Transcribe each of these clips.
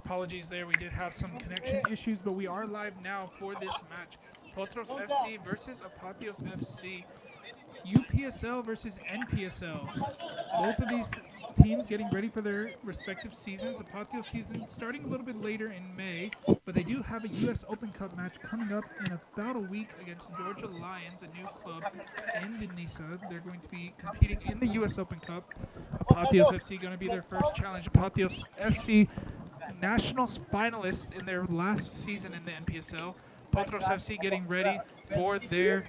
Apologies there, we did have some connection issues, but we are live now for this match. Potros FC versus Apotheos FC. UPSL versus NPSL. Both of these teams getting ready for their respective seasons. Apotheos season starting a little bit later in May, but they do have a U.S. Open Cup match coming up in about a week against Georgia Lions, a new club in Denisa. They're going to be competing in the U.S. Open Cup. Apotheos FC going to be their first challenge. Apotheos FC Nationals finalists in their last season in the NPSL. Potros FC getting ready for their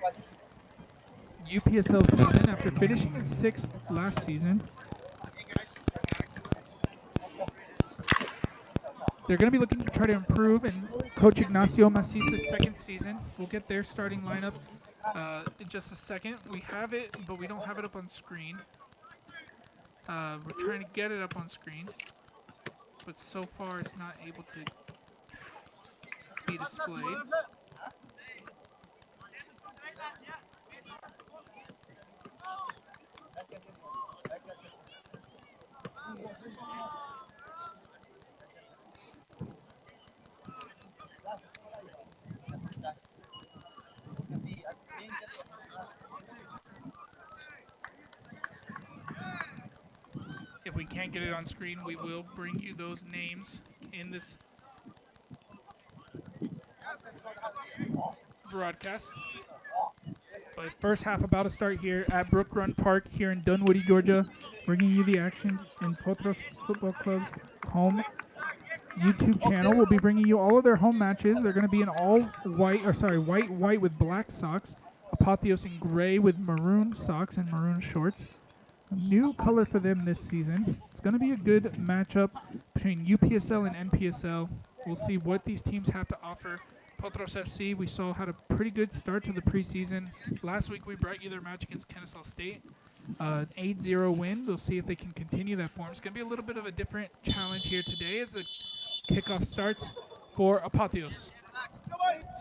UPSL season after finishing in 6th last season. They're going to be looking to try to improve in Coach Ignacio Macisa's second season. We'll get their starting lineup in just a second. We have it, but we don't have it up on screen. We're trying to get it up on screen, but so far it's not able to be displayed. If we can't get it on screen, we will bring you those names in this broadcast. But first half about to start here at Brook Run Park here in Dunwoody, Georgia, bringing you the action in Potros Football Club's home YouTube channel. We'll be bringing you all of their home matches. They're going to be in all white, white with black socks. Apotheos in gray with maroon socks and maroon shorts. A new color for them this season. It's going to be a good matchup between UPSL and NPSL. We'll see what these teams have to offer. Potros FC, we saw had a pretty good start to the preseason. Last week we brought you their match against Kennesaw State. 8-0 win. We'll see if they can continue that form. It's going to be a little bit of a different challenge here today as the kickoff starts for Apotheos.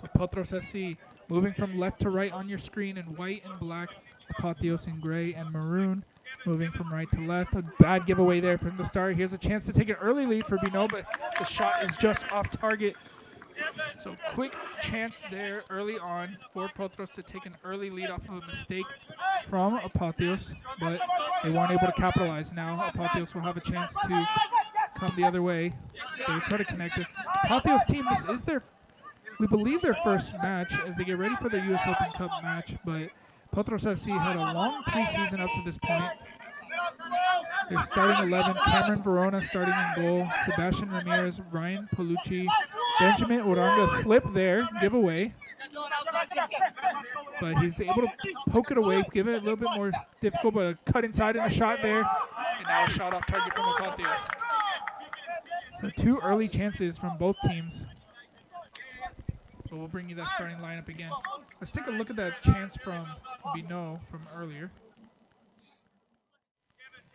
So Potros FC moving from left to right on your screen in white and black. Apotheos in gray and maroon. Moving from right to left. A bad giveaway there from the start. Here's a chance to take an early lead for Bino, but the shot is just off target. So quick chance there early on for Potros to take an early lead off of a mistake from Apotheos, but they weren't able to capitalize. Now Apotheos will have a chance to come the other way. They try to connect it. Apotheos team, this is we believe their first match as they get ready for the U.S. Open Cup match, but Potros FC had a long preseason up to this point. Their starting 11, Cameron Verona starting in goal, Sebastian Ramirez, Ryan Palucci, Benjamin Uranga slip there, giveaway. But he's able to poke it away, give it a little bit more difficult, but a cut inside and a shot there. And now a shot off target from Apotheos. So 2 early chances from both teams. But we'll bring you that starting lineup again. Let's take a look at that chance from Bino from earlier.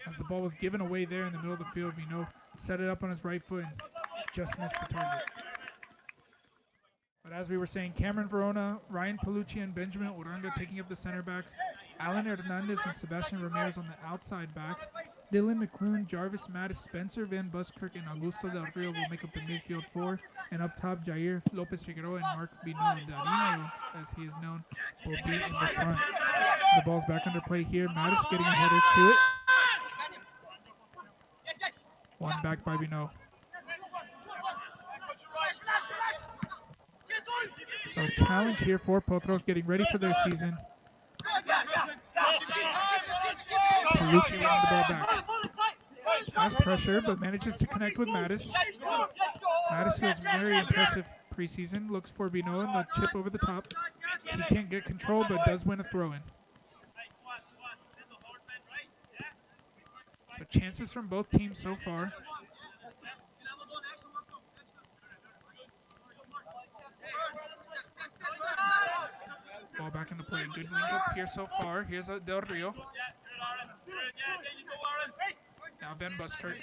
As the ball was given away there in the middle of the field, Bino set it up on his right foot and just missed the target. But as we were saying, Cameron Verona, Ryan Palucci, and Benjamin Uranga taking up the center backs. Alan Hernandez and Sebastian Ramirez on the outside backs. Dylan McClune, Jarvis Mattis, Spencer Van Buskirk, and Augusto Del Rio will make up the midfield 4. And up top, Jair Lopez Figueroa and Mark Bino Darino, as he is known, will be in the front. The ball's back under play here. Mattis getting a header to it. One back by Bino. So challenge here for Potros, getting ready for their season. Palucci winning the ball back. Has pressure, but manages to connect with Mattis. Mattis was very impressive preseason. Looks for Bino and the chip over the top. He can't get control, but does win a throw-in. So chances from both teams so far. Ball back into play. Good link up here so far. Here's Del Rio. Now Van Buskirk.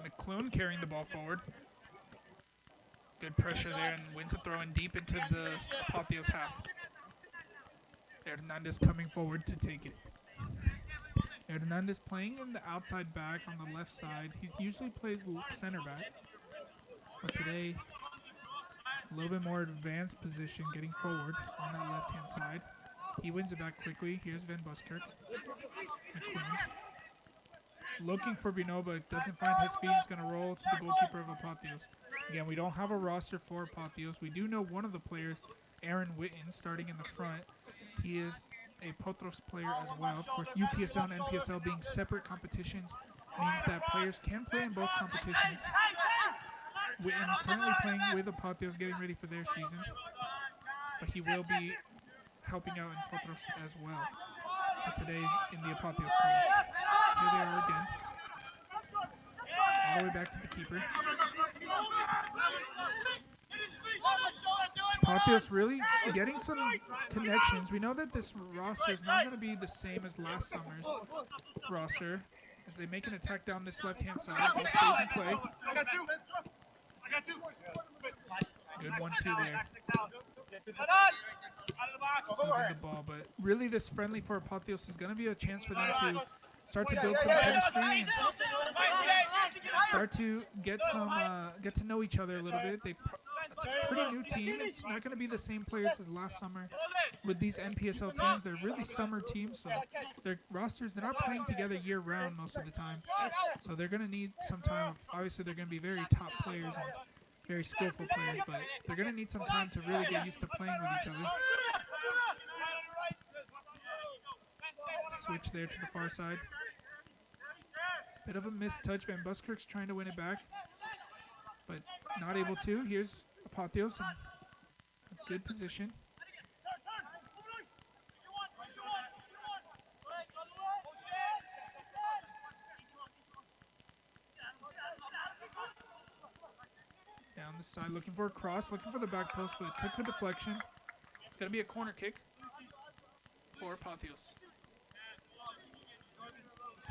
McClune carrying the ball forward. Good pressure there and wins a throw in deep into the Apotheos half. Hernandez coming forward to take it. Hernandez playing in the outside back on the left side. He usually plays center back, but today a little bit more advanced position, getting forward on that left-hand side. He wins it back quickly. Here's Van Buskirk. McQueen. Looking for Bino, but doesn't find his feet. He's going to roll to the goalkeeper of Apotheos. Again, we don't have a roster for Apotheos. We do know one of the players, Aaron Witten, starting in the front. He is a Potros player as well. Of course, UPSL and NPSL being separate competitions means that players can play in both competitions. Witten currently playing with Apotheos, getting ready for their season. But he will be helping out in Potros as well. But today in the Apotheos colors. Here they are again. All the way back to the keeper. Apotheos really getting some connections. We know that this roster is not going to be the same as last summer's roster as they make an attack down this left-hand side. Ball stays in play. Good 1-2 there. Moving the ball, but really this friendly for Apotheos is going to be a chance for them to start to build some chemistry and start to get to know each other a little bit. It's a pretty new team. It's not going to be the same players as last summer. With these NPSL teams, they're really summer teams, so their rosters, they're not playing together year-round most of the time. So they're going to need some time. Obviously, they're going to be very top players and very skillful players, but they're going to need some time to really get used to playing with each other. Switch there to the far side. Bit of a missed touch. Van Buskirk's trying to win it back, but not able to. Here's Apotheos in a good position. Down the side, looking for a cross, looking for the back post, but it took the deflection. It's going to be a corner kick for Apotheos.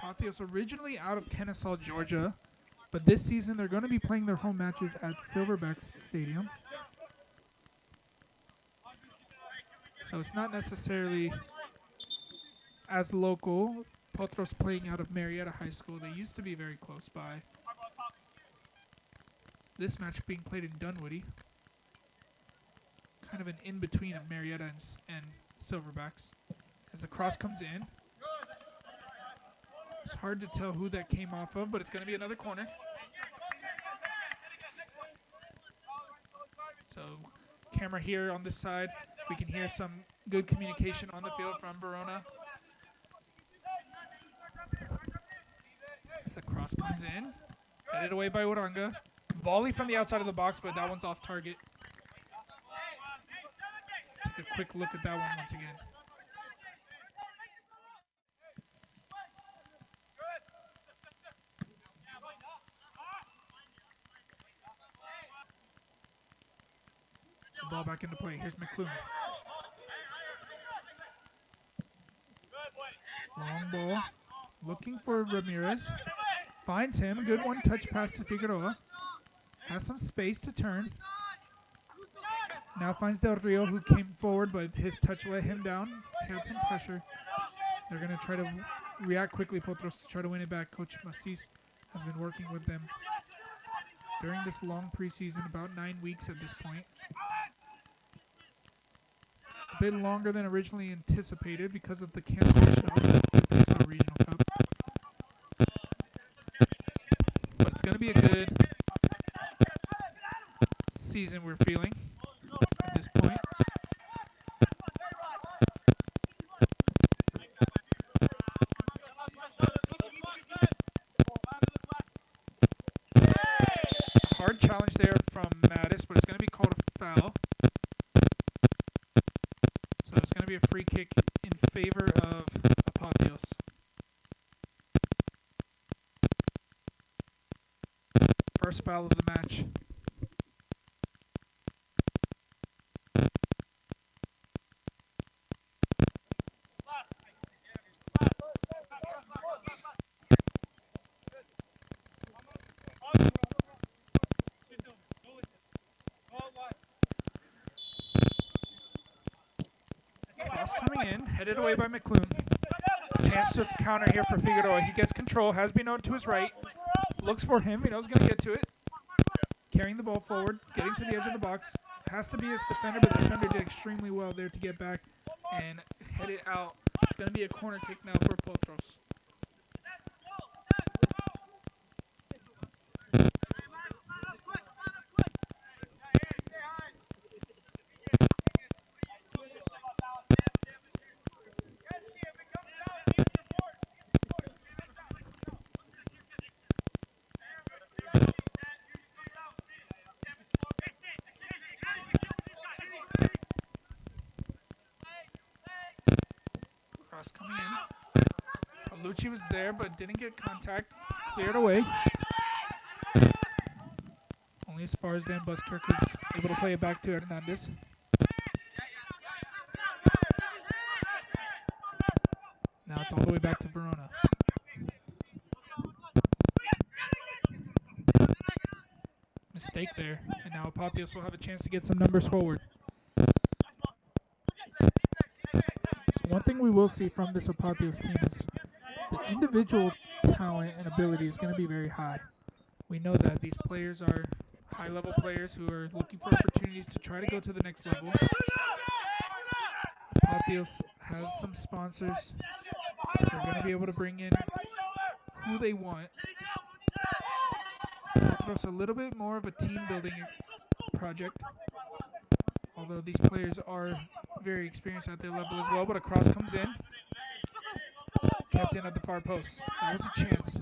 Apotheos originally out of Kennesaw, Georgia, but this season they're going to be playing their home matches at Silverback Stadium. So it's not necessarily as local. Potros playing out of Marietta High School. They used to be very close by. This match being played in Dunwoody. Kind of an in-between of Marietta and Silverbacks. As the cross comes in. It's hard to tell who that came off of, but it's going to be another corner. So camera here on this side. We can hear some good communication on the field from Verona. As the cross comes in. Headed away by Oranga. Volley from the outside of the box, but that one's off target. Take a quick look at that one once again. Ball back into play. Here's McClune. Long ball. Looking for Ramirez. Finds him. Good one-touch pass to Figueroa. Has some space to turn. Now finds Del Rio, who came forward, but his touch let him down. He had some pressure. They're going to try to react quickly, Potros, to try to win it back. Coach Macis has been working with them during this long preseason, about 9 weeks at this point. A bit longer than originally anticipated because of the cancellation of the Preseason Regional Cup. But it's going to be a good season we're feeling at this point. Hard challenge there from Mattis, but it's going to be called a foul. So it's going to be a free kick in favor of Apotheos. First foul of the match. Cross coming in, headed away by McClune. Chance to counter here for Figueroa. He gets control, has been on to his right. Looks for him, he knows he's going to get to it. Carrying the ball forward, getting to the edge of the box. Has to be his defender, but the defender did extremely well there to get back and head it out. It's going to be a corner kick now for Potros. Cross coming in. Palucci was there, but didn't get contact. Cleared away. Only as far as Van Buskirk was able to play it back to Hernandez. Now it's all the way back to Verona. Mistake there, and now Apotheos will have a chance to get some numbers forward. One thing we will see from this Apotheos team is the individual talent and ability is going to be very high. We know that these players are high-level players who are looking for opportunities to try to go to the next level. Apotheos has some sponsors. They're going to be able to bring in who they want. Potros a little bit more of a team-building project, although these players are very experienced at their level as well. But a cross comes in, kept in at the far post. That was a chance.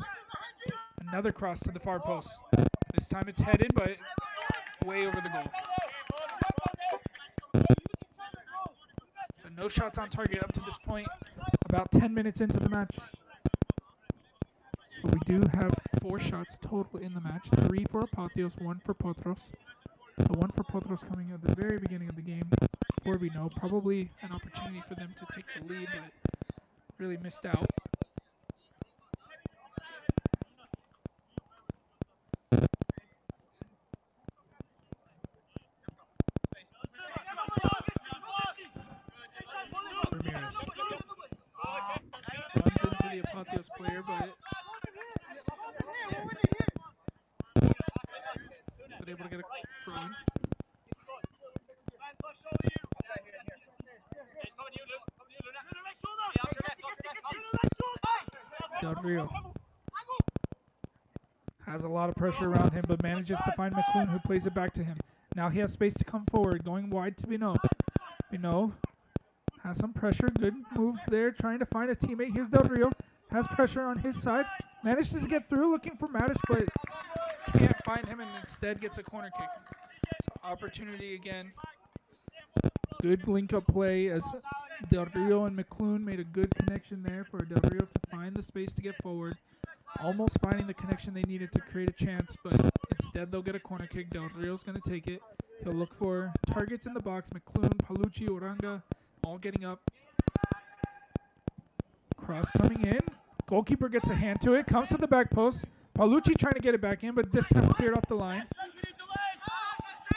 Another cross to the far post. This time it's headed, but way over the goal. So no shots on target up to this point. About 10 minutes into the match. But we do have 4 shots total in the match. 3 for Apotheos, 1 for Potros. The one for Potros coming at the very beginning of the game. Before we know, probably an opportunity for them to take the lead, but really missed out. Ramirez runs into the Apotheos player, but able to get a throw in. Del Rio has a lot of pressure around him, but manages to find McClune, who plays it back to him. Now he has space to come forward, going wide to Bino. Bino has some pressure, good moves there, trying to find a teammate. Here's Del Rio, has pressure on his side, manages to get through, looking for Mattis, but can't find him and instead gets a corner kick. So opportunity again. Good link-up play as Del Rio and McClune made a good connection there for Del Rio to find the space to get forward. Almost finding the connection they needed to create a chance, but instead they'll get a corner kick. Del Rio's going to take it. He'll look for targets in the box. McClune, Palucci, Oranga, all getting up. Cross coming in. Goalkeeper gets a hand to it. Comes to the back post. Palucci trying to get it back in, but this time cleared off the line.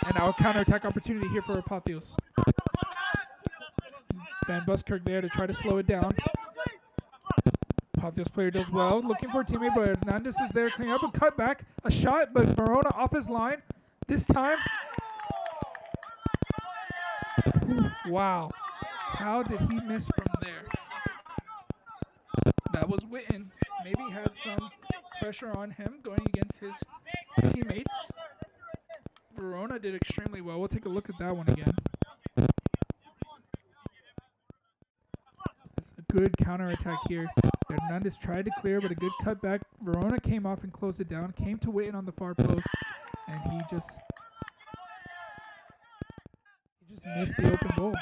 And now a counterattack opportunity here for Apotheos. Van Buskirk there to try to slow it down. Apotheos player does well, looking for a teammate, but Hernandez is there cleaning up a cutback, a shot, but Verona off his line. This time, wow, how did he miss from there? That was Witten. Maybe had some pressure on him going against his teammates. Verona did extremely well. We'll take a look at that one again. It's a good counterattack here. Hernandez tried to clear, but a good cutback. Verona came off and closed it down. Came to Witten on the far post, and he just missed the open goal.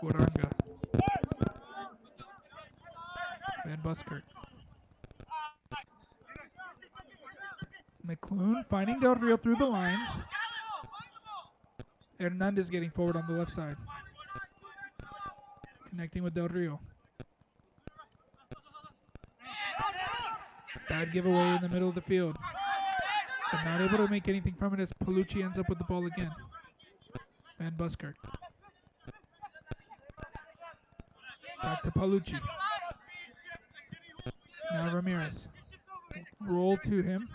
Oranga. Van Buskirk. McClune finding Del Rio through the lines. Hernandez getting forward on the left side. Connecting with Del Rio. Bad giveaway in the middle of the field. But not able to make anything from it as Palucci ends up with the ball again. Van Buskirk. Back to Palucci. Now Ramirez. Roll to him.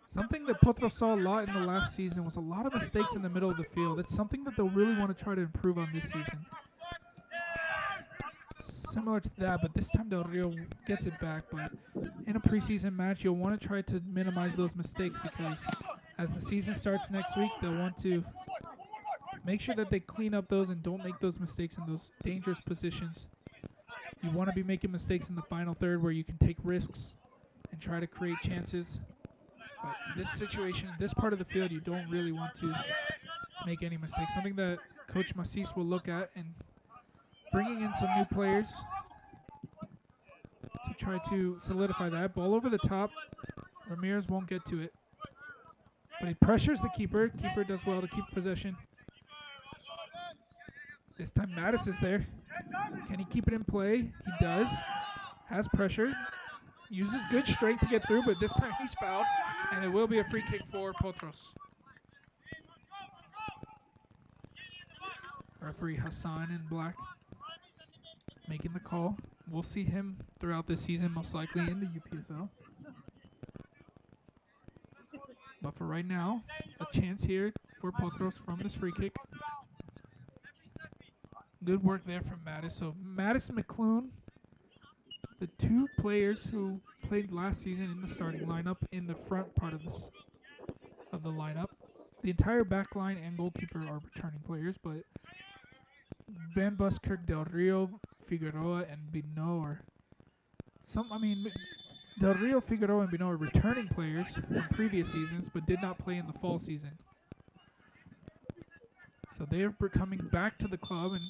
Something that Potros saw a lot in the last season was a lot of mistakes in the middle of the field. It's something that they'll really want to try to improve on this season. Similar to that, but this time Del Rio gets it back. But in a preseason match, you'll want to try to minimize those mistakes because as the season starts next week, they'll want to make sure that they clean up those and don't make those mistakes in those dangerous positions. You want to be making mistakes in the final third where you can take risks and try to create chances. But in this situation, this part of the field, you don't really want to make any mistakes. Something that Coach Macis will look at and bringing in some new players to try to solidify that. Ball over the top. Ramirez won't get to it. But he pressures the keeper. Keeper does well to keep possession. This time Mattis is there. Can he keep it in play? He does. Has pressure. Uses good strength to get through, but this time he's fouled. And it will be a free kick for Potros. Referee Hassan in black making the call. We'll see him throughout this season, most likely in the UPSL. But for right now, a chance here for Potros from this free kick. Good work there from Mattis. So Mattis and McClune, the two players who played last season in the starting lineup in the front part of the lineup. The entire back line and goalkeeper are returning players, but Van Buskirk, Del Rio, Figueroa, and Bino are Del Rio, Figueroa, and Bino are returning players from previous seasons, but did not play in the fall season. So they are coming back to the club and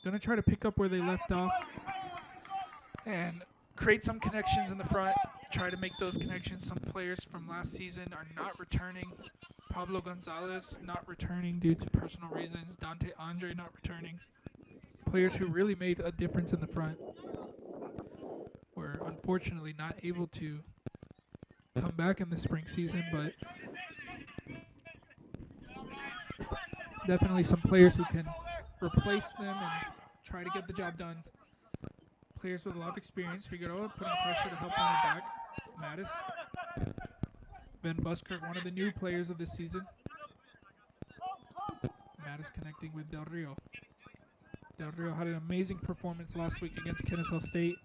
going to try to pick up where they left off and create some connections in the front, try to make those connections. Some players from last season are not returning. Pablo Gonzalez not returning due to personal reasons. Dante Andre not returning. Players who really made a difference in the front were unfortunately not able to come back in the spring season, but definitely some players who can replace them and try to get the job done. Players with a lot of experience. Figueroa putting pressure to help on the back. Mattis. Van Buskirk, one of the new players of this season. Mattis connecting with Del Rio. Del Rio had an amazing performance last week against Kennesaw State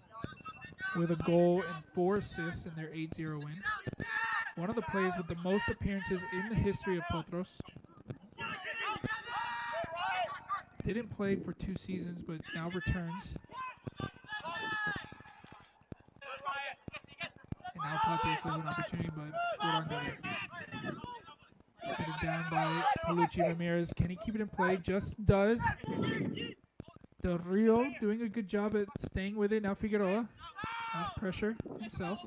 with a goal and 4 assists in their 8-0 win. One of the players with the most appearances in the history of Potros. Didn't play for 2 seasons, but now returns. And now Apotheos was an opportunity, but good on Del Rio. Headed down by Palucci Ramirez. Can he keep it in play? Just does. Del Rio doing a good job at staying with it. Now Figueroa has pressure himself.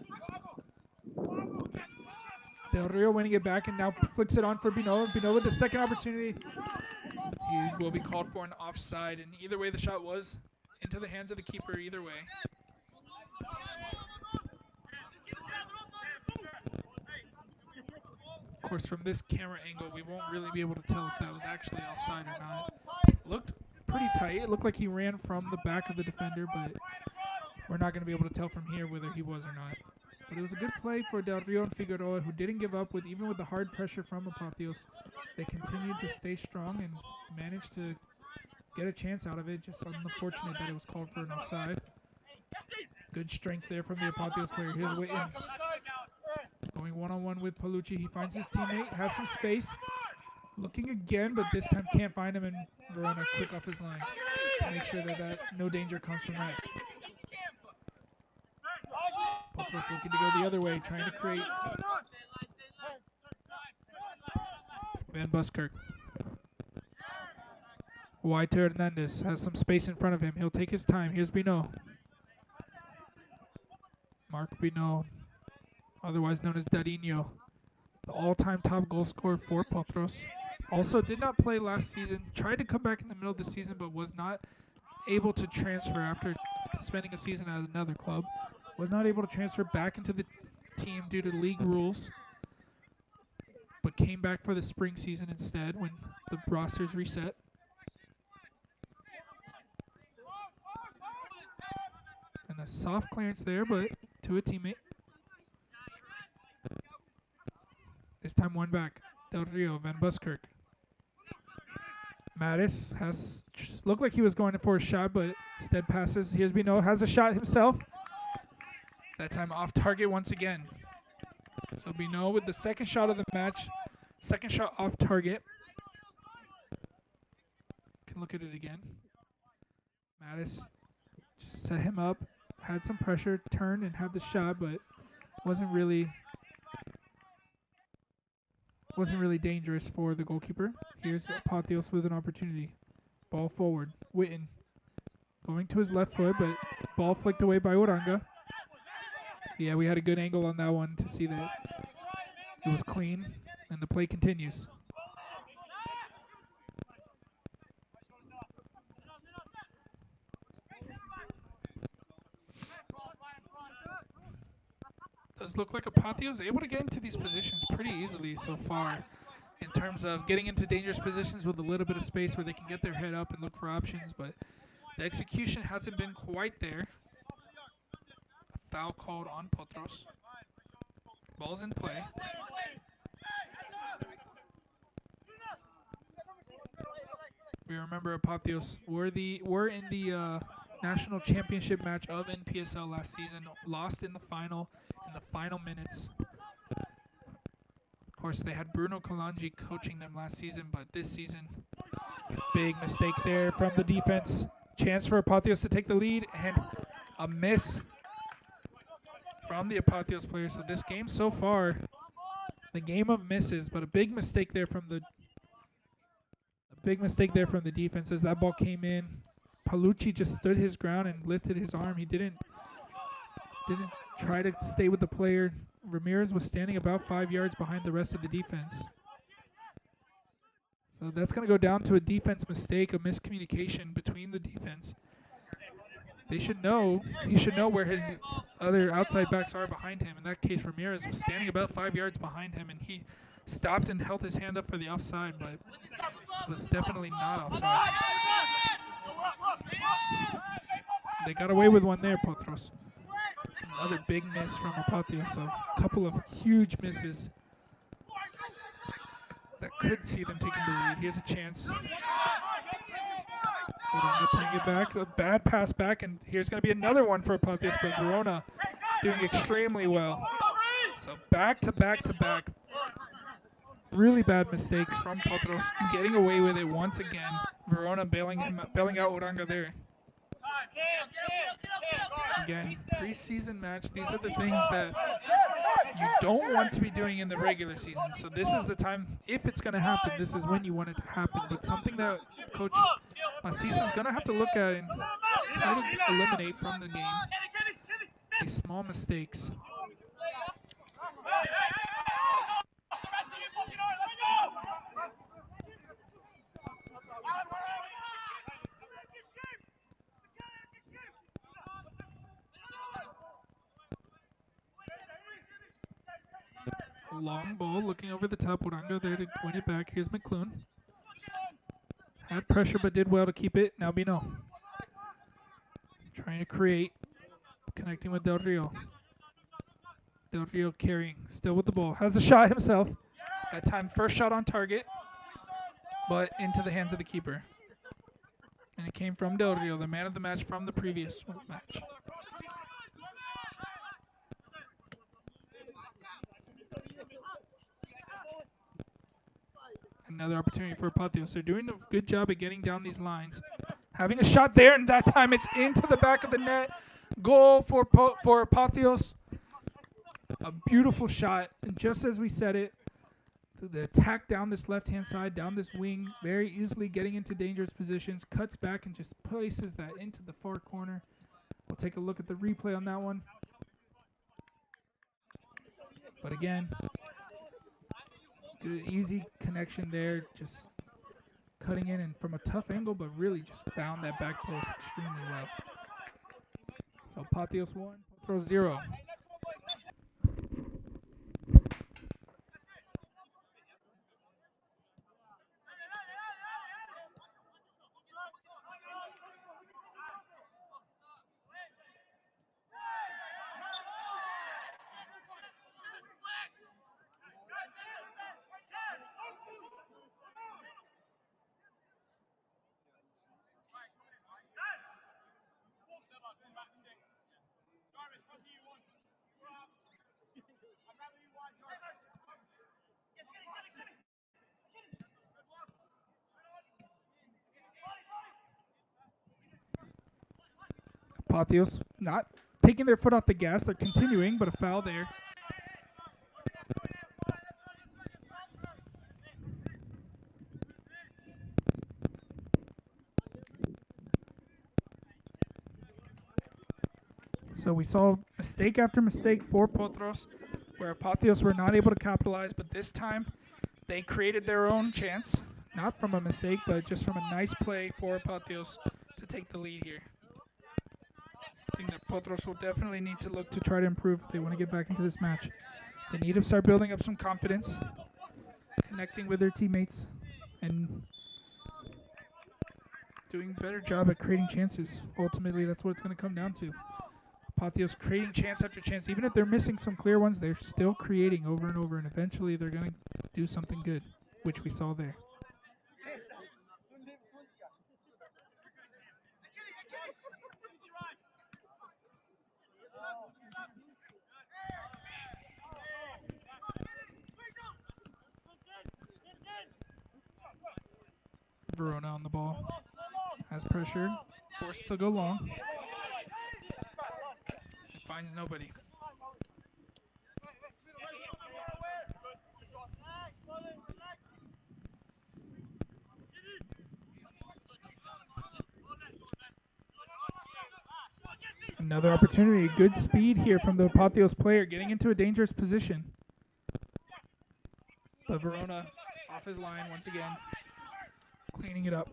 Del Rio winning it back and now flicks it on for Bino. Bino with the second opportunity. He will be called for an offside, and either way the shot was into the hands of the keeper either way. Of course, from this camera angle, we won't really be able to tell if that was actually offside or not. Looked pretty tight. It looked like he ran from the back of the defender, but we're not going to be able to tell from here whether he was or not. But it was a good play for Del Rio and Figueroa, who didn't give up even with the hard pressure from Apotheos. They continued to stay strong and managed to get a chance out of it. Just unfortunate that it was called for an offside. Good strength there from the Apotheos player. Here's Whitten. Going one-on-one with Palucci. He finds his teammate, has some space. Looking again, but this time can't find him, and Verona quick off his line to make sure that no danger comes from that. Potros looking to go the other way, trying to create. Van Buskirk. Wide to Hernandez. Has some space in front of him. He'll take his time. Here's Bino. Mark Bino, otherwise known as Darinho, the all-time top goal scorer for Potros. Also did not play last season. Tried to come back in the middle of the season, but was not able to transfer after spending a season at another club. Was not able to transfer back into the team due to league rules, but came back for the spring season instead when the rosters reset. And a soft clearance there, but to a teammate. This time one back. Del Rio, Van Buskirk. Mattis has looked like he was going for a shot, but instead passes. Here's Bino, has a shot himself. That time off target once again. So Bino with the second shot of the match. Second shot off target. Can look at it again. Mattis just set him up. Had some pressure, turned and had the shot, but wasn't really dangerous for the goalkeeper. Here's Apotheos with an opportunity. Ball forward. Witten going to his left foot, but ball flicked away by Uranga. Yeah, we had a good angle on that one to see that it was clean, and the play continues. Does look like Apotheos able to get into these positions pretty easily so far in terms of getting into dangerous positions with a little bit of space where they can get their head up and look for options, but the execution hasn't been quite there. A foul called on Potros. Ball's in play. We remember Apotheos were in the national championship match of NPSL last season, lost in the final minutes. Of course, they had Bruno Kalanji coaching them last season, but this season, big mistake there from the defense. Chance for Apotheos to take the lead, and a miss from the Apotheos player. So this game so far, the game of misses, but a big mistake there from the defense as that ball came in. Palucci just stood his ground and lifted his arm. He didn't try to stay with the player. Ramirez was standing about 5 yards behind the rest of the defense. So that's going to go down to a defense mistake, a miscommunication between the defense. He should know where his other outside backs are behind him. In that case, Ramirez was standing about 5 yards behind him, and he stopped and held his hand up for the offside, but it was definitely not offside. They got away with one there, Potros. Another big miss from Apotheos, so a couple of huge misses that could see them taking the lead. Here's a chance. Putting it back, a bad pass back, and here's going to be another one for Apotheos, but Verona doing extremely well. So back to back to back. Really bad mistakes from Potros, getting away with it once again. Verona bailing out Uranga there. Again, preseason match. These are the things that you don't want to be doing in the regular season. So this is the time, if it's going to happen, this is when you want it to happen. But something that Coach Macisa is going to have to look at and try to eliminate from the game. These small mistakes. Long ball, looking over the top. Uranga there to win it back. Here's McClune. Had pressure, but did well to keep it. Now Bino. Trying to create. Connecting with Del Rio. Del Rio carrying. Still with the ball. Has a shot himself. That time, first shot on target, but into the hands of the keeper. And it came from Del Rio, the man of the match from the previous match. Another opportunity for Apotheos. They're doing a good job at getting down these lines. Having a shot there, and that time it's into the back of the net. Goal for Apotheos. A beautiful shot, and just as we said it, the attack down this left-hand side, down this wing, very easily getting into dangerous positions, cuts back and just places that into the far corner. We'll take a look at the replay on that one. But again, good, easy connection there, just cutting in and from a tough angle, but really just found that back post extremely well. So Apotheos 1, Potros 0. Apotheos not taking their foot off the gas. They're continuing, but a foul there. So we saw mistake after mistake for Potros, where Apotheos were not able to capitalize, but this time they created their own chance, not from a mistake, but just from a nice play for Apotheos to take the lead here. I think that Potros will definitely need to look to try to improve if they want to get back into this match. They need to start building up some confidence, connecting with their teammates, and doing a better job at creating chances. Ultimately, that's what it's going to come down to. Apotheos creating chance after chance. Even if they're missing some clear ones, they're still creating over and over, and eventually they're going to do something good, which we saw there. Verona on the ball. Has pressure. Forced to go long. It finds nobody. Another opportunity. Good speed here from the Apotheos player, getting into a dangerous position. But Verona off his line once again, cleaning it up.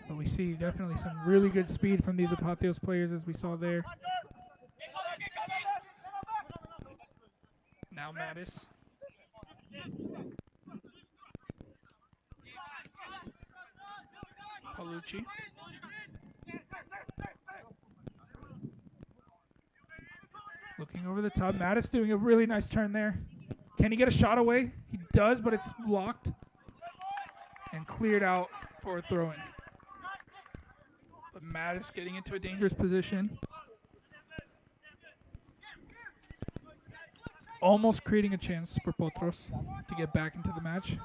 But we see definitely some really good speed from these Apotheos players, as we saw there. Now Mattis. Paolucci. Looking over the top. Mattis doing a really nice turn there. Can he get a shot away? He does, but it's blocked and cleared out for a throw-in. But Mattis getting into a dangerous position. Almost creating a chance for Potros to get back into the match.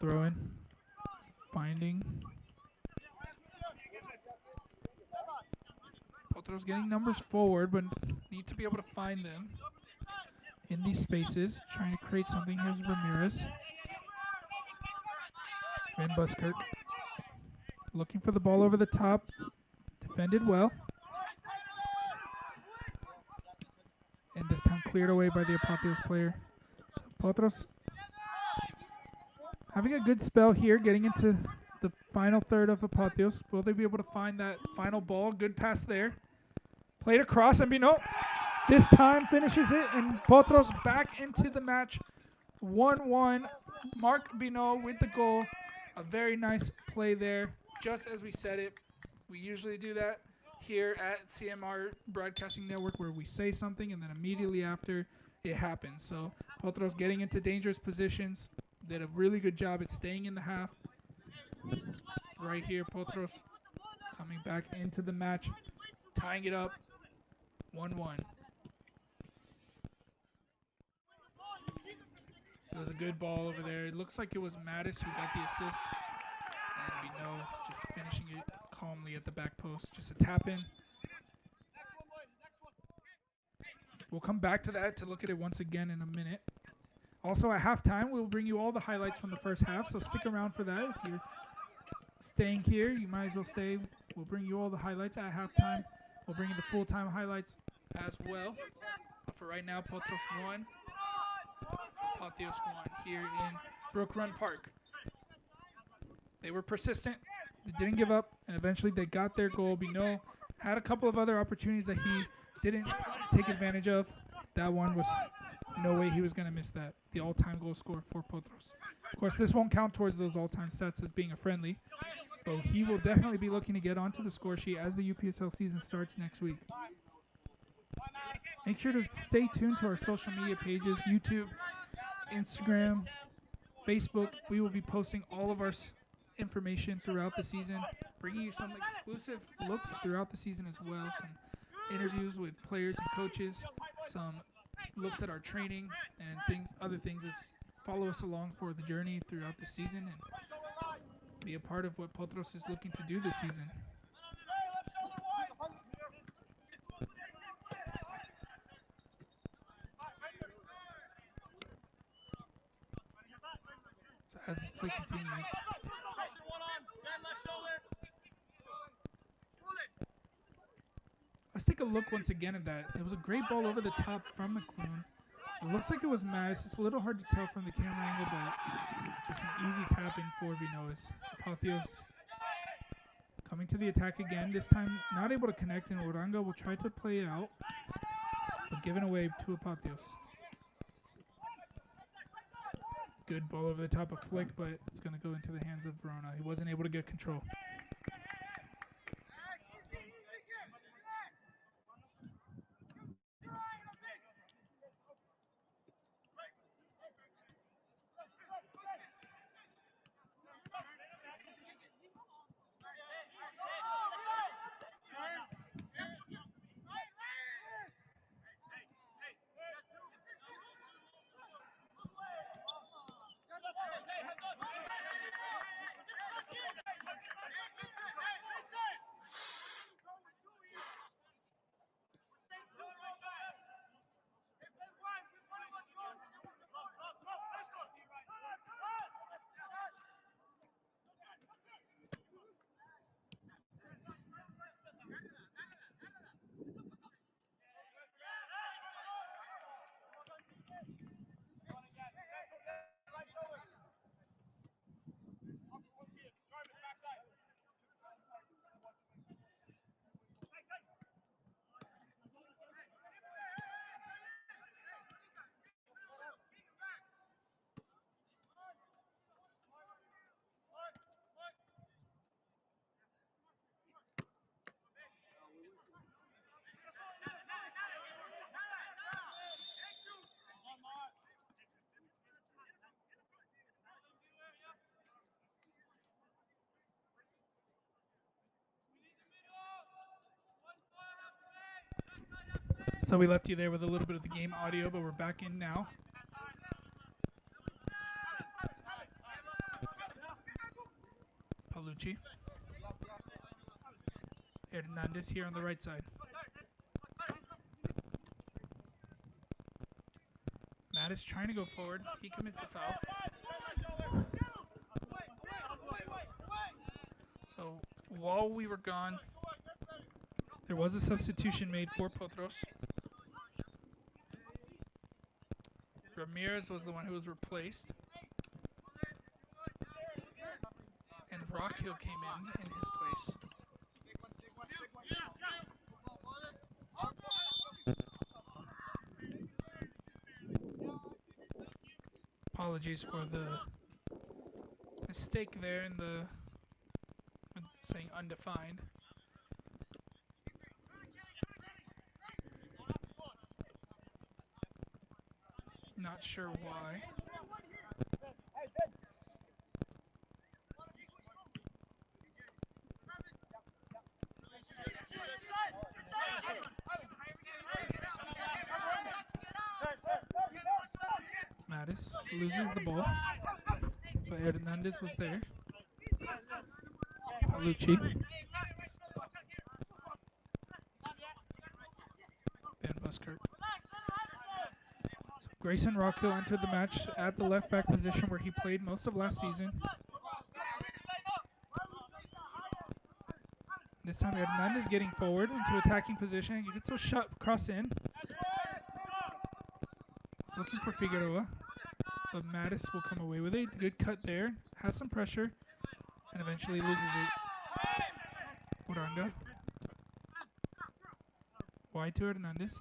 Throw-in. Finding. Potros getting numbers forward, but need to be able to find them in these spaces. Trying to create something. Here's Ramirez. Van Buskirk. Looking for the ball over the top. Defended well. And this time cleared away by the Apotheos player. So Potros having a good spell here, getting into the final third of Apotheos. Will they be able to find that final ball? Good pass there. Played across, and Bino this time finishes it, and Potros back into the match. 1-1. Mark Bino with the goal. A very nice play there. Just as we said it, we usually do that here at CMR Broadcasting Network, where we say something and then immediately after it happens. So Potros getting into dangerous positions. Did a really good job at staying in the half. Right here, Potros coming back into the match, tying it up 1-1. It was a good ball over there. It looks like it was Mattis who got the assist. And we know just finishing it calmly at the back post. Just a tap in. We'll come back to that to look at it once again in a minute. Also, at halftime, we'll bring you all the highlights from the first half, so stick around for that. If you're staying here, you might as well stay. We'll bring you all the highlights at halftime. We'll bring you the full-time highlights as well. But for right now, Potros won. Apotheos won here in Brook Run Park. They were persistent. They didn't give up, and eventually they got their goal. Bino had a couple of other opportunities that he didn't take advantage of. That one was no way he was going to miss that. The all-time goal scorer for Potros. Of course, this won't count towards those all-time stats as being a friendly, but he will definitely be looking to get onto the score sheet as the UPSL season starts next week. Make sure to stay tuned to our social media pages, YouTube, Instagram, Facebook. We will be posting all of our information throughout the season, bringing you some exclusive looks throughout the season as well, some interviews with players and coaches, some looks at our training and other things. As follow us along for the journey throughout the season and be a part of what Potros is looking to do this season. So as this play continues, let's take a look once again at that. It was a great ball over the top from McClune. It looks like it was Mattis. It's a little hard to tell from the camera angle, but just an easy tap in for Vinoas. Apotheos coming to the attack again. This time not able to connect, and Oranga will try to play it out, but given away to Apotheos. Good ball over the top of Flick, but it's going to go into the hands of Verona. He wasn't able to get control. So we left you there with a little bit of the game audio, but we're back in now. Palucci. Hernandez here on the right side. Mattis trying to go forward. He commits a foul. So while we were gone, there was a substitution made for Potros. Ramirez was the one who was replaced. And Rockhill came in his place. Apologies for the mistake there in the saying undefined. Not sure why. Mattis loses the ball, but Hernandez was there. Palucci. Ben Buskirk. Grayson Rockhill entered the match at the left back position where he played most of last season. This time Hernandez getting forward into attacking position. He gets a shot cross in. He's looking for Figueroa, but Mattis will come away with it. Good cut there. Has some pressure and eventually loses it. Uranga. Wide to Hernandez.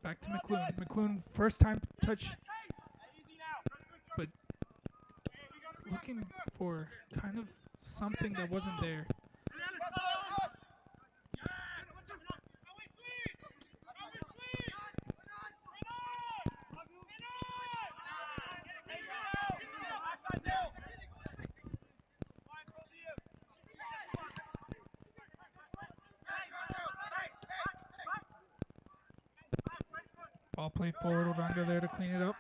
Back to McClune. McClune, first time touch, but looking for kind of something that wasn't there. Ball played forward, Uranga there to clean it up.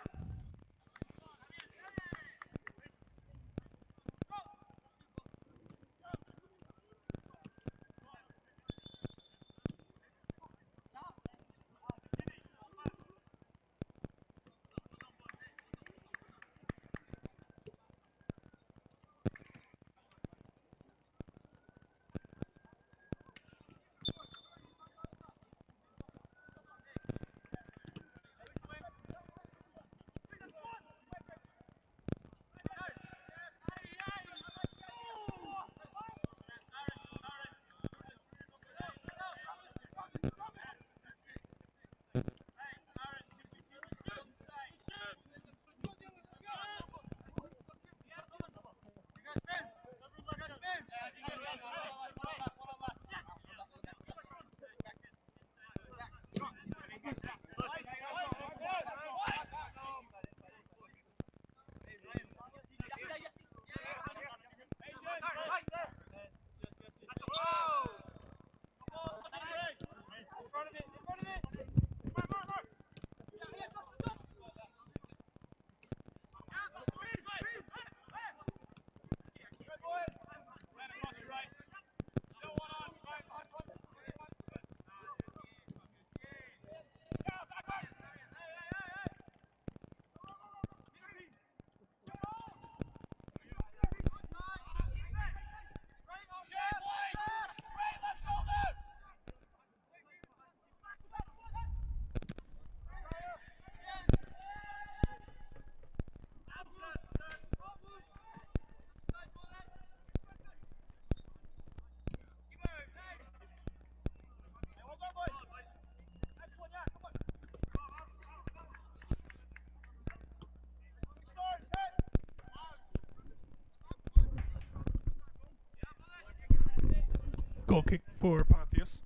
Goal kick for Apotheos.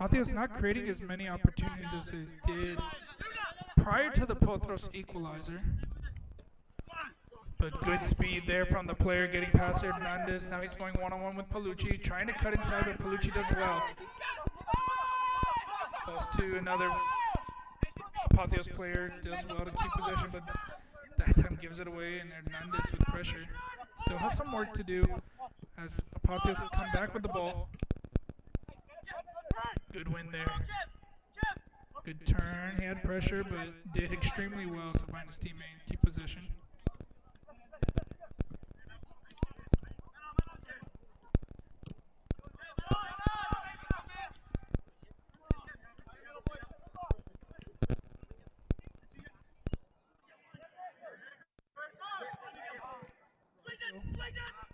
Apotheos not creating as many opportunities as it did prior to the Potros equalizer. But good speed there from the player getting past Hernandez. Now he's going one-on-one with Palucci, trying to cut inside, but Palucci does well. Pass to another Apotheos player, does well to keep possession, but that time gives it away, and Hernandez with pressure. Still has some work to do as Apotheos come back with the ball. Good win there. Good turn. He had pressure, but did extremely well to find his teammate and keep possession.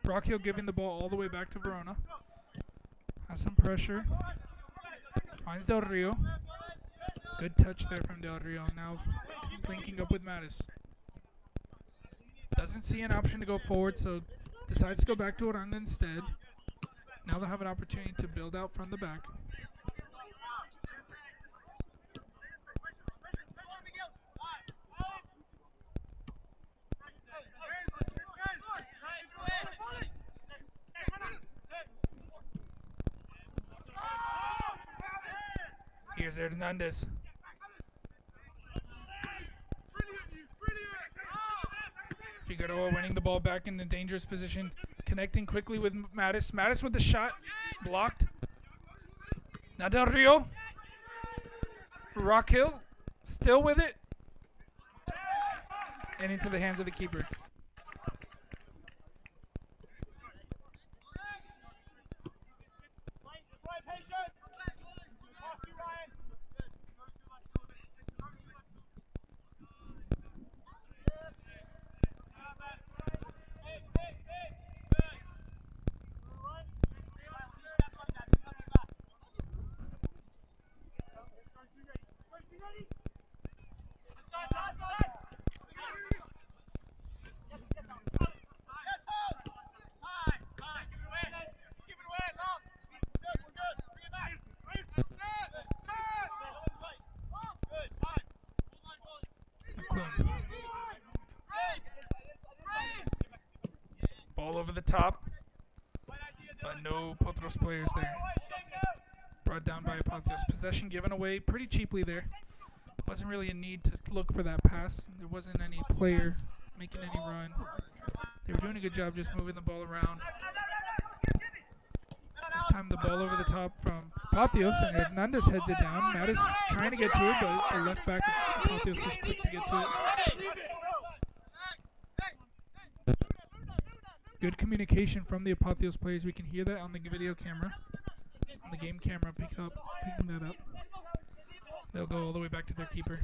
Rockhill giving the ball all the way back to Verona. Has some pressure. Finds Del Rio. Good touch there from Del Rio. Now linking up with Mattis. Doesn't see an option to go forward, so decides to go back to Oranga instead. Now they'll have an opportunity to build out from the back. Here's Hernandez. Figueroa winning the ball back in a dangerous position, connecting quickly with Mattis. Mattis with the shot, blocked. Now Del Rio. Rockhill, still with it. And into the hands of the keeper. Ball over the top, but no Potros players there. Brought down by Apotheos. Possession given away pretty cheaply there. Wasn't really a need to look for that pass. There wasn't any player making any run. They were doing a good job just moving the ball around. This time the ball over the top from Apotheos, and Hernandez heads it down. Mattis trying to get to it, but the left back of Apotheos was quick to get to it. Good communication from the Apotheos players. We can hear that on the video camera, on the game camera, picking that up. They'll go all the way back to their keeper.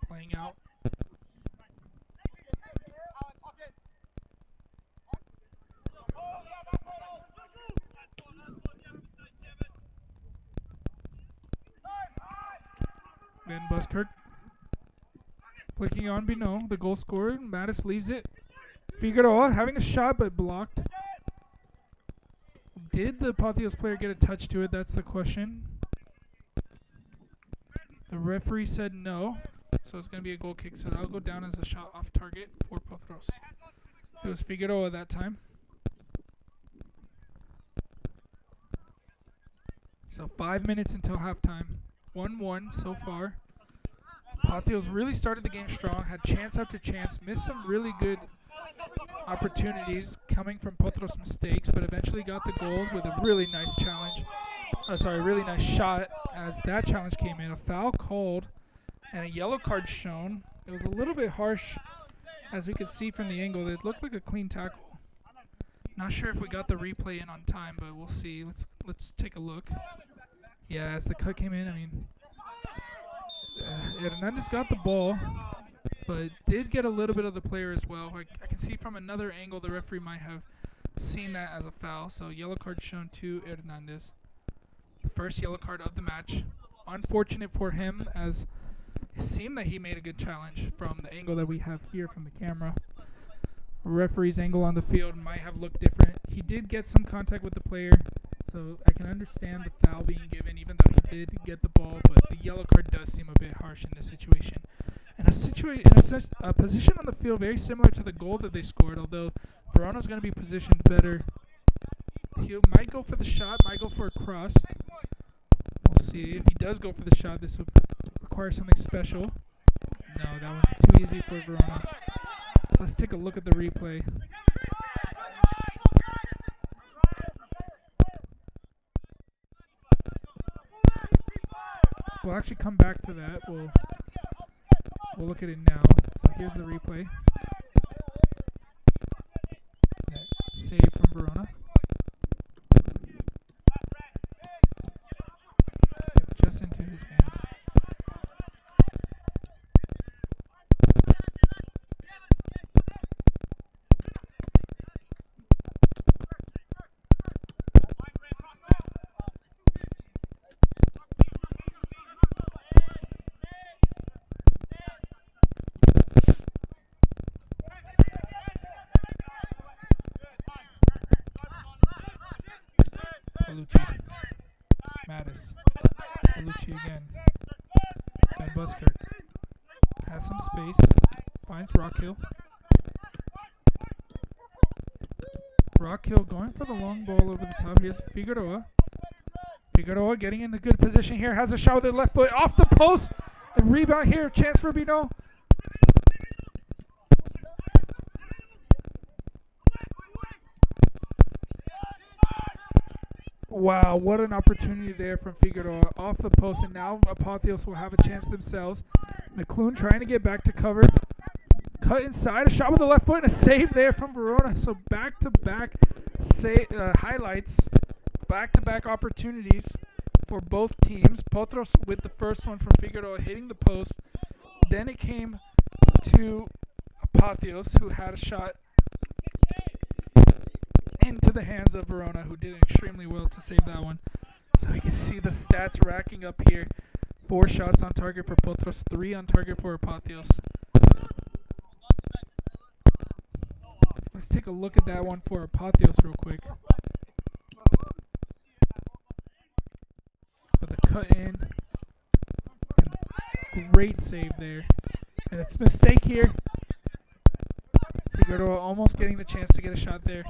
Playing out. Then Buskirk flicking on Bino, the goal scorer. Mattis leaves it. Figueroa having a shot but blocked. Did the Apotheos player get a touch to it? That's the question. The referee said no, so it's going to be a goal kick. So that'll go down as a shot off target for Potros. It was Figueroa that time. So 5 minutes until halftime. 1-1 so far. Apotheos really started the game strong, had chance after chance, missed some really good opportunities coming from Potros' mistakes, but eventually got the goal with a really nice challenge. Really nice shot as that challenge came in. A foul called and a yellow card shown. It was a little bit harsh, as we could see from the angle. It looked like a clean tackle. Not sure if we got the replay in on time, but we'll see. Let's take a look. Yeah, as the cut came in, I mean, Hernandez got the ball, but did get a little bit of the player as well. I can see from another angle the referee might have seen that as a foul. So yellow card shown to Hernandez. The first yellow card of the match. Unfortunate for him, as it seemed that he made a good challenge from the angle that we have here from the camera. The referee's angle on the field might have looked different. He did get some contact with the player, so I can understand the foul being given, even though he did get the ball, but the yellow card does seem a bit harsh in this situation. And a position on the field very similar to the goal that they scored, although Verona's going to be positioned better. He might go for the shot, might go for a cross. We'll see. If he does go for the shot, this would require something special. No, that one's too easy for Verona. Let's take a look at the replay. We'll actually come back to that. We'll look at it now. So here's the replay. Save from Verona. Yep, just into his hands. Bellucci. Mattis. Bellucci again. Van Buskirk. Has some space. Finds Rockhill. Rockhill going for the long ball over the top. Here's Figueroa. Figueroa getting in a good position here. Has a shot with the left foot off the post. The rebound here. Chance for Bino. Wow, what an opportunity there from Figueroa off the post. And now Apotheos will have a chance themselves. McClune trying to get back to cover. Cut inside. A shot with the left foot and a save there from Verona. So back-to-back highlights. Back-to-back opportunities for both teams. Potros with the first one from Figueroa hitting the post. Then it came to Apotheos, who had a shot into the hands of Verona, who did extremely well to save that one. So you can see the stats racking up here. 4 shots on target for Potros, 3 on target for Apotheos. Let's take a look at that one for Apotheos real quick. But the cut in. Great save there. And it's a mistake here. Figueroa almost getting the chance to get a shot there.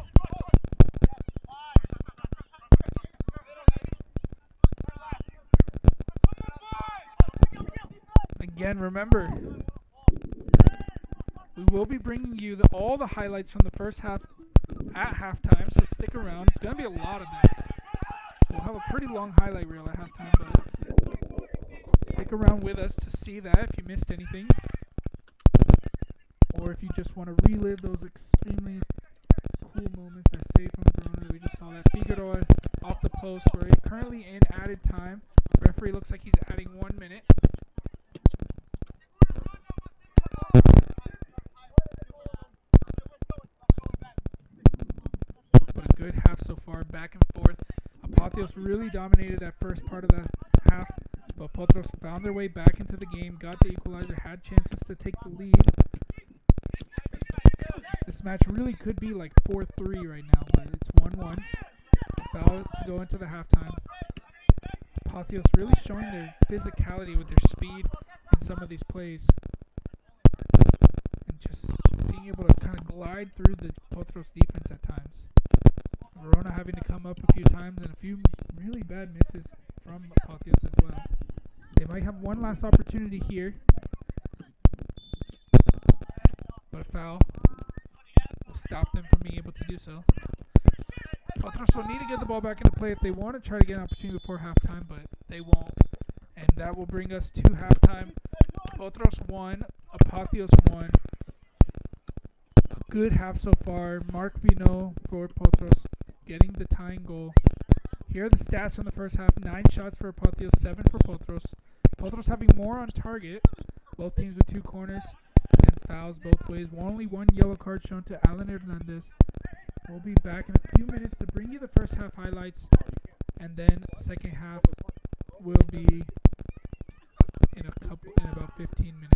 Again, remember, we will be bringing you all the highlights from the first half at halftime, so stick around. It's going to be a lot of that. We'll have a pretty long highlight reel at halftime, but stick around with us to see that if you missed anything. Or if you just want to relive those extremely cool moments that saved from Verona. We just saw that Figueroa off the post. We're currently in added time. Referee looks like he's adding 1 minute. But a good half so far, back and forth. Apotheos really dominated that first part of the half, but Potros found their way back into the game, got the equalizer, had chances to take the lead. This match really could be like 4-3 right now, but it's 1-1. About to go into the halftime. Apotheos really showing their physicality with their speed in some of these plays. And just being able to kind of glide through the Potros defense at times. Verona having to come up a few times and a few really bad misses from Apotheos as well. They might have one last opportunity here. But a foul will stop them from being able to do so. Potros will need to get the ball back into play if they want to try to get an opportunity before halftime, but they won't. And that will bring us to halftime. Potros 1, Apotheos 1. A good half so far. Mark Vino for Potros getting the tying goal. Here are the stats from the first half. 9 shots for Apotheos, 7 for Potros. Potros having more on target. Both teams with 2 corners and fouls both ways. Only 1 yellow card shown to Alan Hernandez. We'll be back in a few minutes to bring you the first half highlights, and then second half will be in about 15 minutes.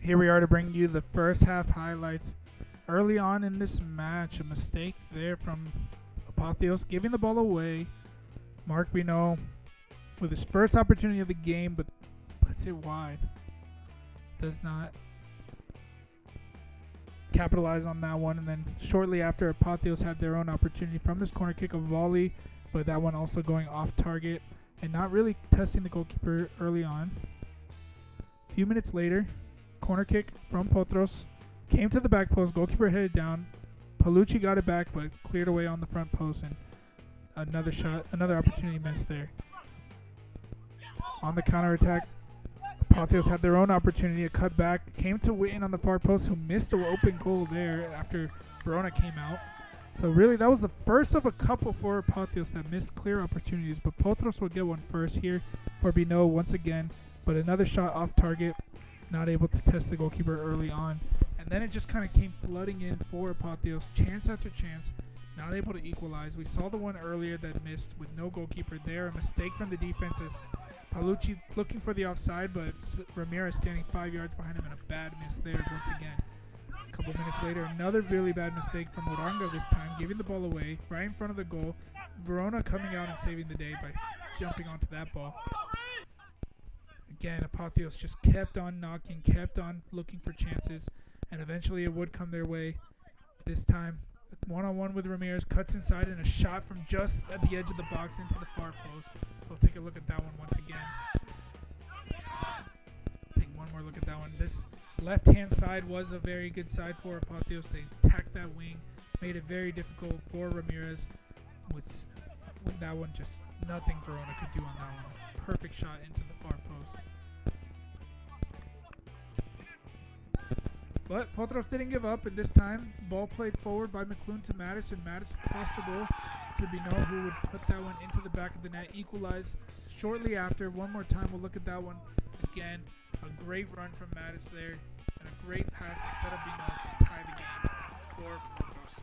Here we are to bring you the first half highlights. Early on in this match, a mistake there from Apotheos, giving the ball away. Mark Bino with his first opportunity of the game, but puts it wide. Does not capitalize on that one, and then shortly after, Apotheos had their own opportunity from this corner kick, a volley, but that one also going off target and not really testing the goalkeeper early on. A few minutes later, corner kick from Potros came to the back post, goalkeeper headed down. Palucci got it back, but cleared away on the front post, and another shot, another opportunity missed there. On the counterattack, Apotheos had their own opportunity, a cut back, came to Witten on the far post, who missed an open goal there after Verona came out. So really, that was the first of a couple for Apotheos that missed clear opportunities, but Potros will get one first here for Bino once again, but another shot off target, not able to test the goalkeeper early on. And then it just kind of came flooding in for Apotheos, chance after chance, not able to equalize. We saw the one earlier that missed with no goalkeeper there, a mistake from the defense as Palucci looking for the offside, but Ramirez standing 5 yards behind him, and a bad miss there once again. A couple minutes later, another really bad mistake from Oranga this time, giving the ball away right in front of the goal. Verona coming out and saving the day by jumping onto that ball. Again, Apotheos just kept on knocking, kept on looking for chances, and eventually it would come their way. This time, one-on-one with Ramirez, cuts inside, and a shot from just at the edge of the box into the far post. We'll take a look at that one once again. Take one more look at that one. This left-hand side was a very good side for Apotheos. They attacked that wing, made it very difficult for Ramirez. With that one, just nothing Verona could do on that one. Perfect shot into the far post. But Potros didn't give up, and this time, ball played forward by McClune to Madison. Madison crossed the ball to Bino, who would put that one into the back of the net, equalize shortly after. One more time, we'll look at that one again. A great run from Madison there, and a great pass to set up Bino to tie the game for Potros.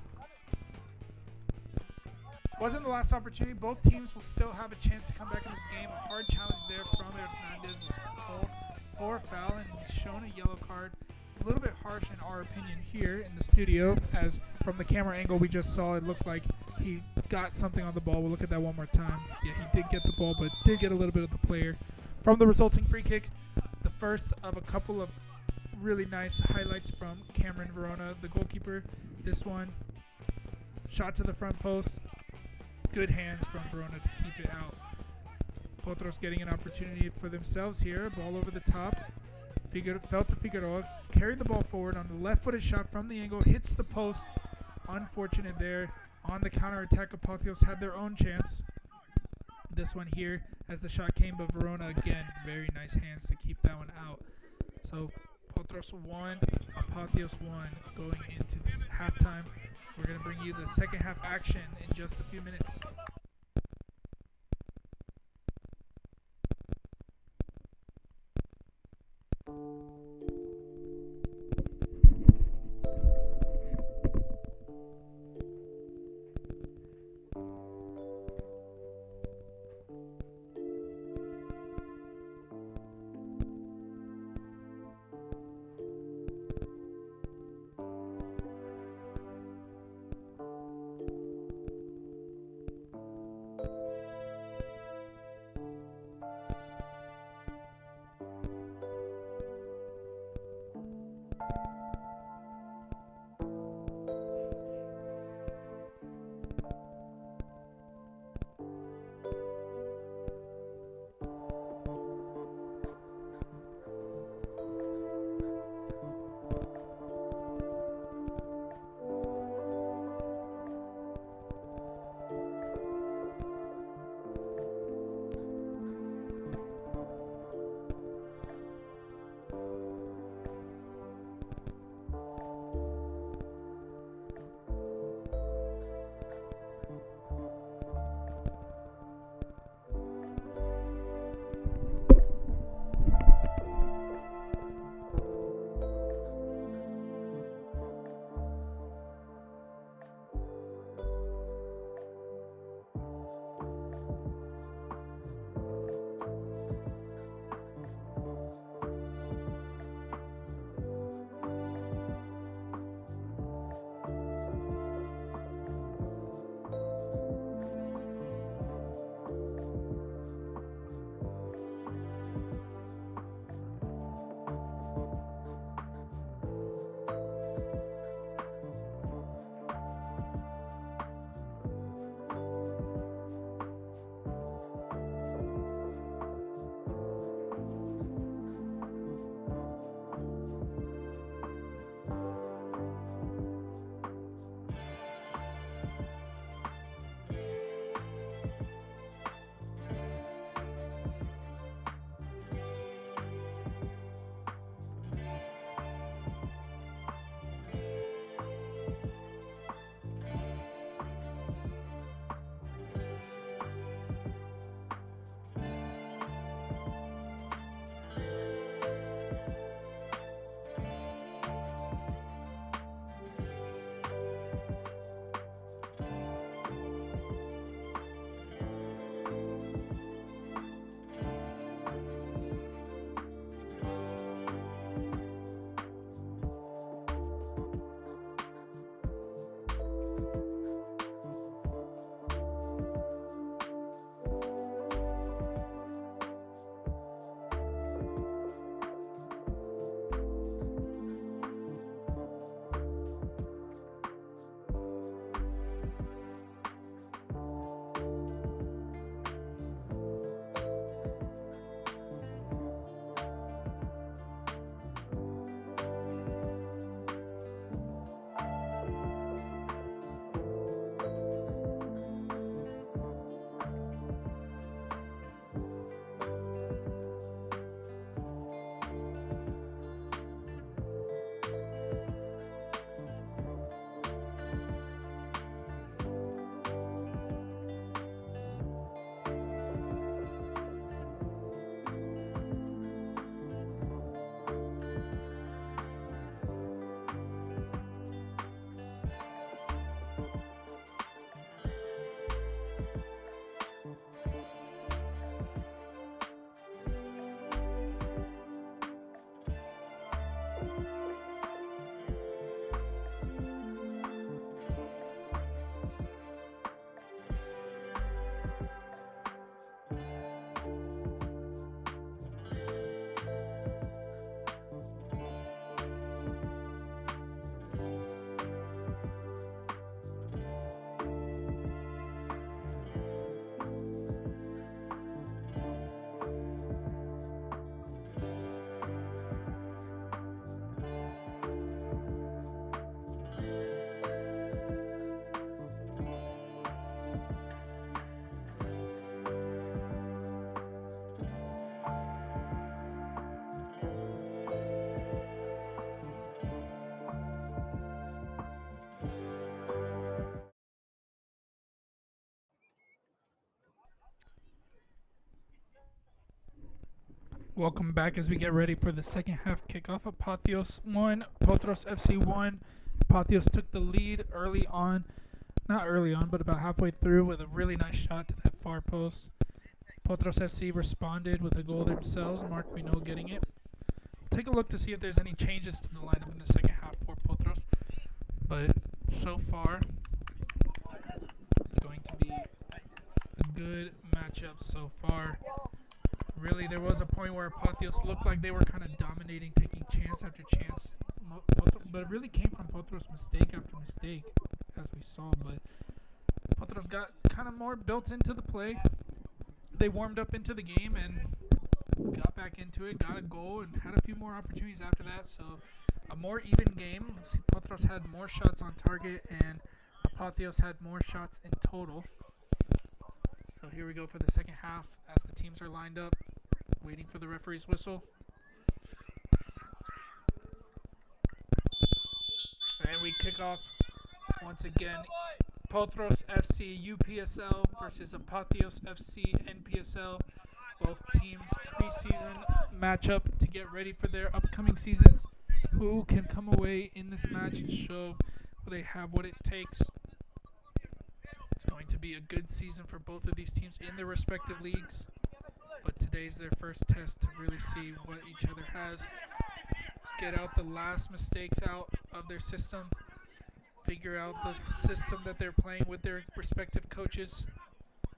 Wasn't the last opportunity. Both teams will still have a chance to come back in this game. A hard challenge there from Hernandez was called for a foul and shown a yellow card. A little bit harsh in our opinion here in the studio, as from the camera angle we just saw, it looked like he got something on the ball. We'll look at that one more time. Yeah, he did get the ball, but did get a little bit of the player. From the resulting free kick, the first of a couple of really nice highlights from Cameron Verona, the goalkeeper. This one, shot to the front post. Good hands from Verona to keep it out. Potros getting an opportunity for themselves here. Ball over the top. Fell to Figueroa, carried the ball forward on the left-footed shot from the angle, hits the post. Unfortunate there. On the counter-attack, Apotheos had their own chance. This one here, as the shot came, but Verona again, very nice hands to keep that one out. So Potros 1, Apotheos 1 going into this halftime. We're going to bring you the second half action in just a few minutes. Welcome back as we get ready for the second half kickoff. Apotheos 1, Potros FC 1. Apotheos took the lead early on. Not early on, but about halfway through with a really nice shot to that far post. Potros FC responded with a goal themselves, Mark Minot getting it. Take a look to see if there's any changes to the lineup in the second half for Potros. But so far, it's going to be a good matchup so far. Really, there was a point where Apotheos looked like they were kind of dominating, taking chance after chance. But it really came from Potros' mistake after mistake, as we saw. But Potros got kind of more built into the play. They warmed up into the game and got back into it, got a goal, and had a few more opportunities after that. So a more even game. Potros had more shots on target, and Apotheos had more shots in total. So here we go for the second half as the teams are lined up, waiting for the referee's whistle. And we kick off once again. Potros FC UPSL versus Apotheos FC NPSL. Both teams preseason matchup to get ready for their upcoming seasons. Who can come away in this match and show they have what it takes? It's going to be a good season for both of these teams in their respective leagues. But today's their first test to really see what each other has. Get out the last mistakes out of their system. Figure out the system that they're playing with their respective coaches.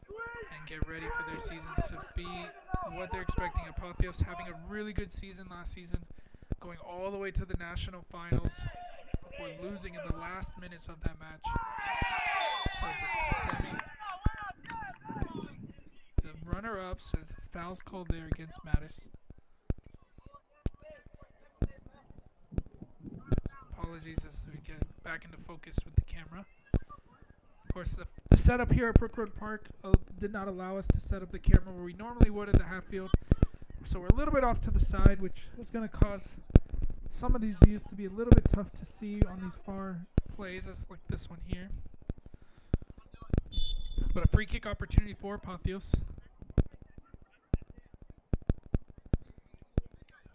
And get ready for their seasons to be what they're expecting. Apotheos having a really good season last season. Going all the way to the national finals before losing in the last minutes of that match. So the runner-ups, fouls called there against Mattis. Apologies as we get back into focus with the camera. Of course, the setup here at Brook Road Park did not allow us to set up the camera where we normally would at the half field. So we're a little bit off to the side, which is going to cause some of these views to be a little bit tough to see on these far plays, as like this one here. But a free kick opportunity for Apotheos.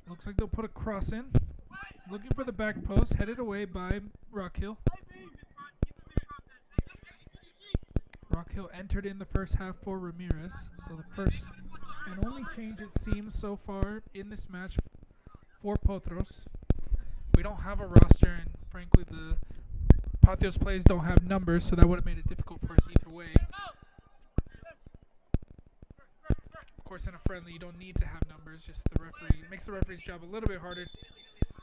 Looks like they'll put a cross in. Looking for the back post, headed away by Rockhill. Rockhill entered in the first half for Ramirez. So the first and only change it seems so far in this match for Potros. We don't have a roster, and frankly the Apotheos players don't have numbers, so that would have made it difficult for us either way. Of course, in a friendly you don't need to have numbers, just the referee makes the referee's job a little bit harder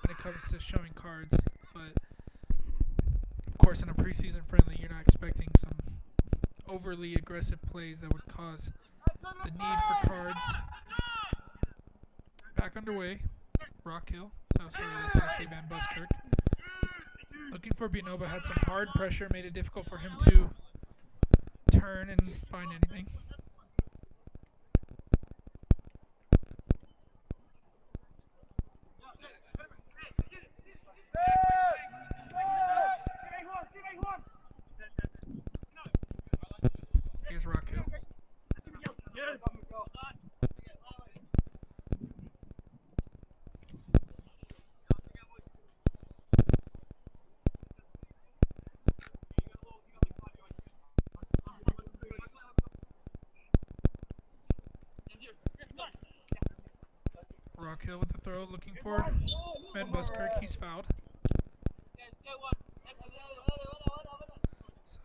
when it comes to showing cards. But of course, in a preseason friendly you're not expecting some overly aggressive plays that would cause the need for cards. Back underway. Rockhill. Oh, sorry, that's actually Van Buskirk. Looking for Binova, had some hard pressure, made it difficult for him to turn and find anything. Here's Rockhill. Rockhill with the throw, looking for Van Buskirk. He's fouled.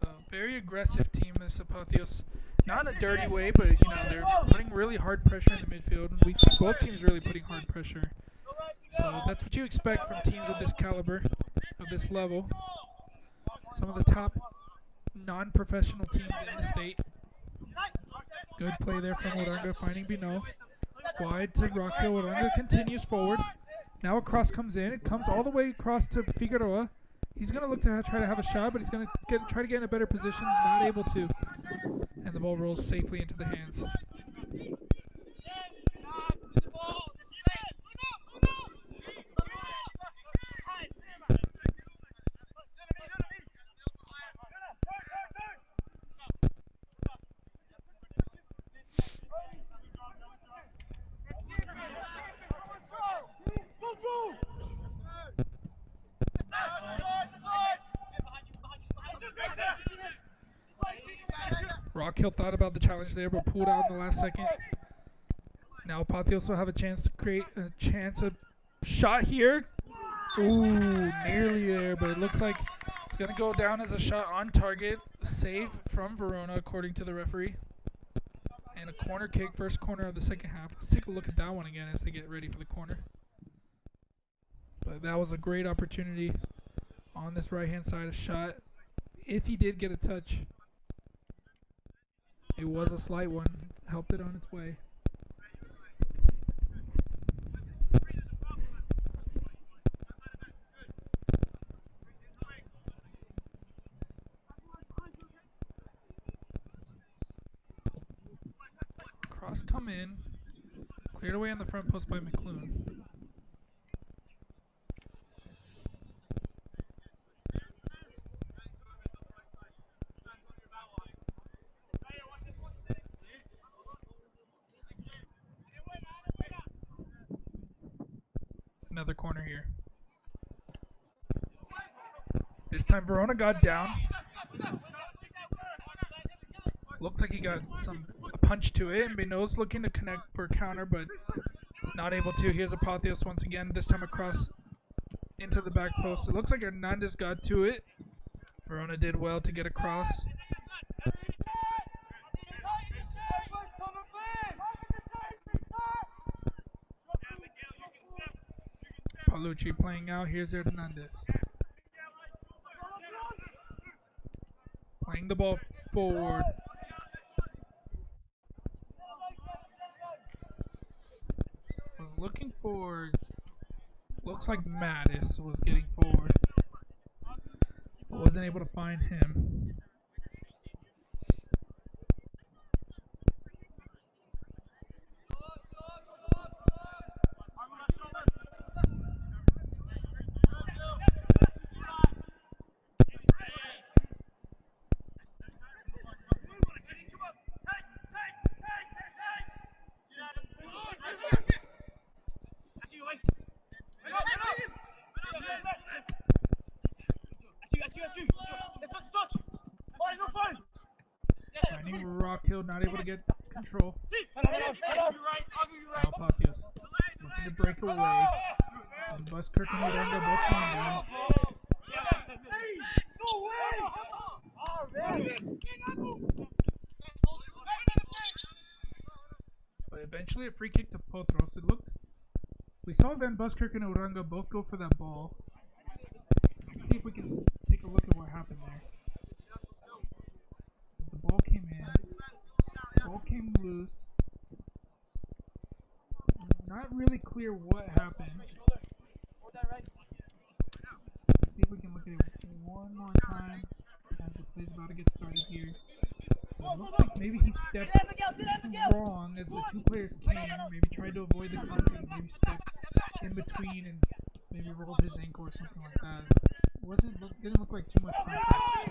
So very aggressive team, this Apotheos. Not in a dirty way, but they're putting really hard pressure in the midfield. We see both teams really putting hard pressure. So that's what you expect from teams of this caliber, of this level. Some of the top non-professional teams in the state. Good play there from Oranga, finding Binot. Wide to Rockhill. Oranga continues forward. Now a cross comes in. It comes all the way across to Figueroa. He's going to look to try to have a shot, but he's going to try to get in a better position. Not able to. And the ball rolls safely into the hands. Rock Hill thought about the challenge there, but pulled out in the last second. Now Apotheos will have a chance to create a shot here. Ooh, nearly there, but it looks like it's going to go down as a shot on target. Save from Verona, according to the referee. And a corner kick, first corner of the second half. Let's take a look at that one again as they get ready for the corner. But that was a great opportunity on this right-hand side, a shot. If he did get a touch, it was a slight one. Helped it on its way. Cross come in. Cleared away on the front post by McClune. Another corner here. This time Verona got down. Looks like he got a punch to it, and Beno's looking to connect for a counter, but not able to. Here's Apotheos once again, this time across into the back post. It looks like Hernandez got to it. Verona did well to get across. Paolucci playing out. Here's Hernandez. Playing the ball forward. Was looking for, looks like Mattis was getting forward, but wasn't able to find him. Rock Hill not able to get control. Apotheos looking to break away. And Buskirk and Urenga both going down. But eventually a free kick to Potros. We saw Van Buskirk and Uranga both go for that ball. Let's see if we can take a look at what happened there. The ball came in. The ball came loose. Not really clear what happened. Let's see if we can look at it one more time as the play's about to get started here. So it looks like maybe he stepped wrong as the two players came. Maybe tried to avoid the contact. Maybe stepped in between and maybe rolled his ankle or something like that. Didn't look like too much contact.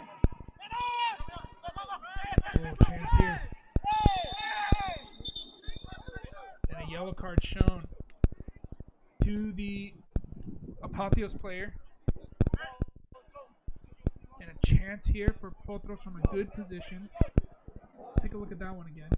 Oh, chance here. And a yellow card shown to the Apotheos player. And a chance here for Potros from a good position. Take a look at that one again.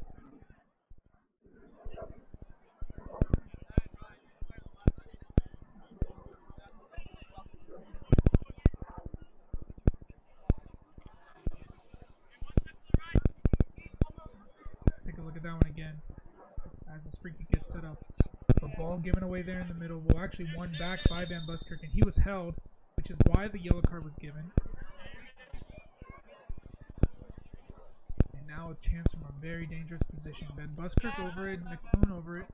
Take a look at that one again as this free kick gets set up. The ball given away there in the middle. Well, actually won back by Van Buskirk, and he was held, which is why the yellow card was given. And now a chance from a very dangerous position. Van Buskirk over it, McClune over it.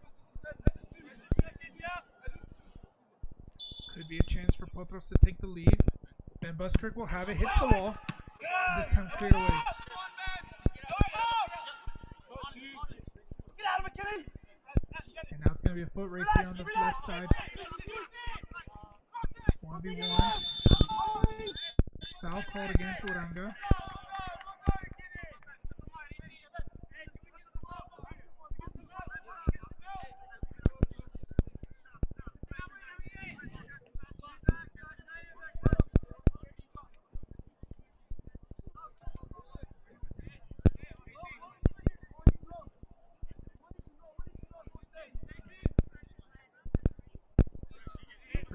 Could be a chance for Potros to take the lead. Van Buskirk will have it, hits the wall. This time cleared away. And now it's going to be a foot race here on the left side. 1v1. Foul called against Uranga.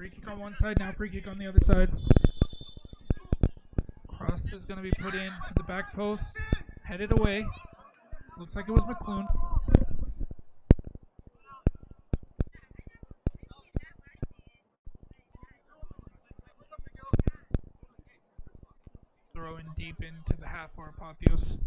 Free kick on one side, now free kick on the other side. Cross is going to be put in to the back post, headed away. Looks like it was McClune. Throw in deep into the half for Apotheos.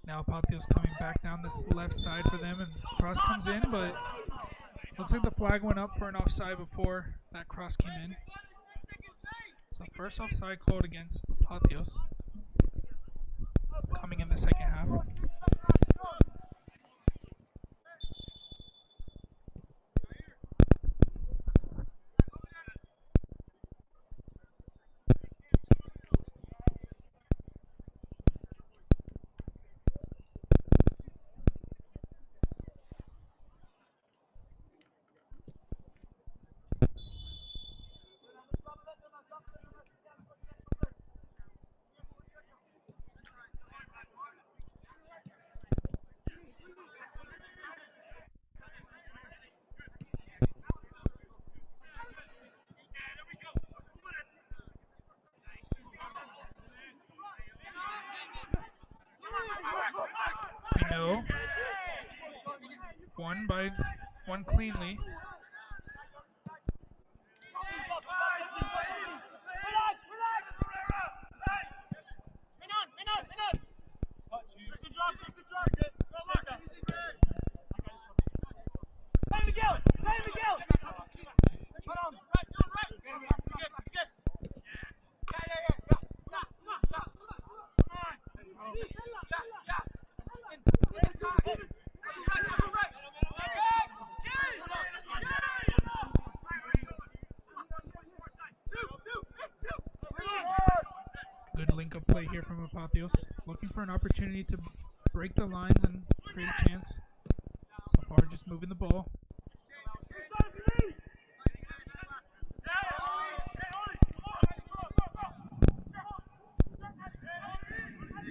Now Apotheos coming back down this left side for them, and cross comes in, but looks like the flag went up for an offside before that cross came in. So first offside called against Apotheos coming in the second half. No. One cleanly. Good link-up play here from Apotheos, looking for an opportunity to break the lines and create a chance. So far, just moving the ball.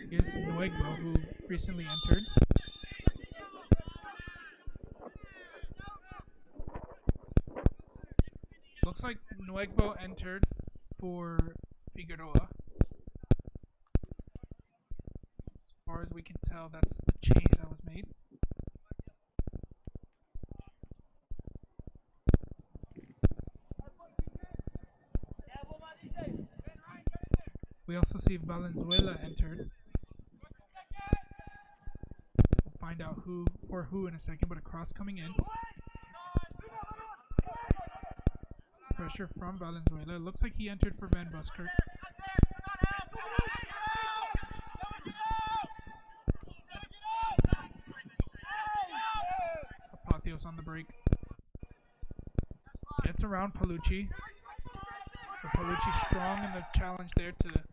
Here's Nuegbo, who recently entered. Looks like Nuegbo entered for Figueroa. As far as we can tell, that's the change that was made. We also see Valenzuela entered. We'll find out who for who in a second, but a cross coming in. Pressure from Valenzuela. It looks like he entered for Van Buskirk. Apotheos on the break. Gets around Palucci. But Palucci strong in the challenge there to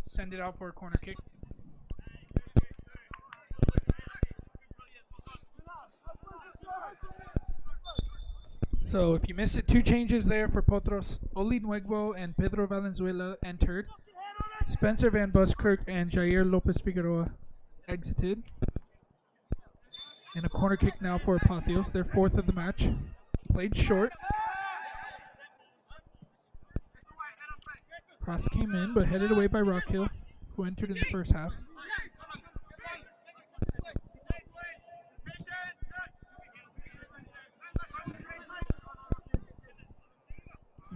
send it out for a corner kick. So if you missed it, two changes there for Potros. Oli Nuegbo and Pedro Valenzuela entered. Spencer Van Buskirk and Jair Lopez Figueroa exited. And a corner kick now for Apotheos, their fourth of the match. Played short. Cross came in, but headed away by Rockhill, who entered in the first half.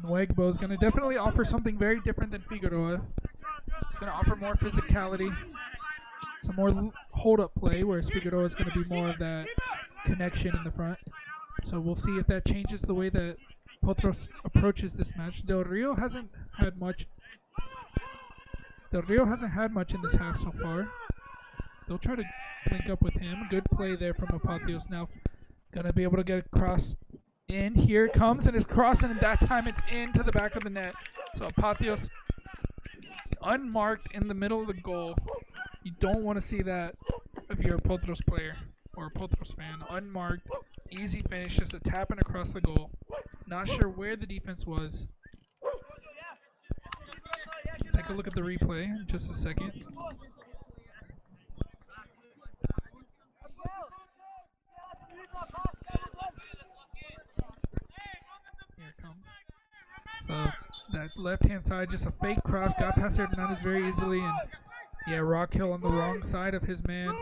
Nuegbo is going to definitely offer something very different than Figueroa. He's going to offer more physicality, some more hold-up play, whereas Figueroa is going to be more of that connection in the front. So we'll see if that changes the way that Potros approaches this match. Del Rio hasn't had much in this half so far. They'll try to link up with him. Good play there from Apotheos. Now going to be able to get a cross in. Here it comes, and it's crossing, and that time it's into the back of the net. So Apotheos unmarked in the middle of the goal. You don't want to see that if you're a Potros player or a Potros fan. Unmarked, easy finish, just a tapping across the goal. Not sure where the defense was. Take a look at the replay in just a second. Here it comes. So that left-hand side, just a fake cross, got past Hernandez very easily, and yeah, Rockhill on the wrong side of his man.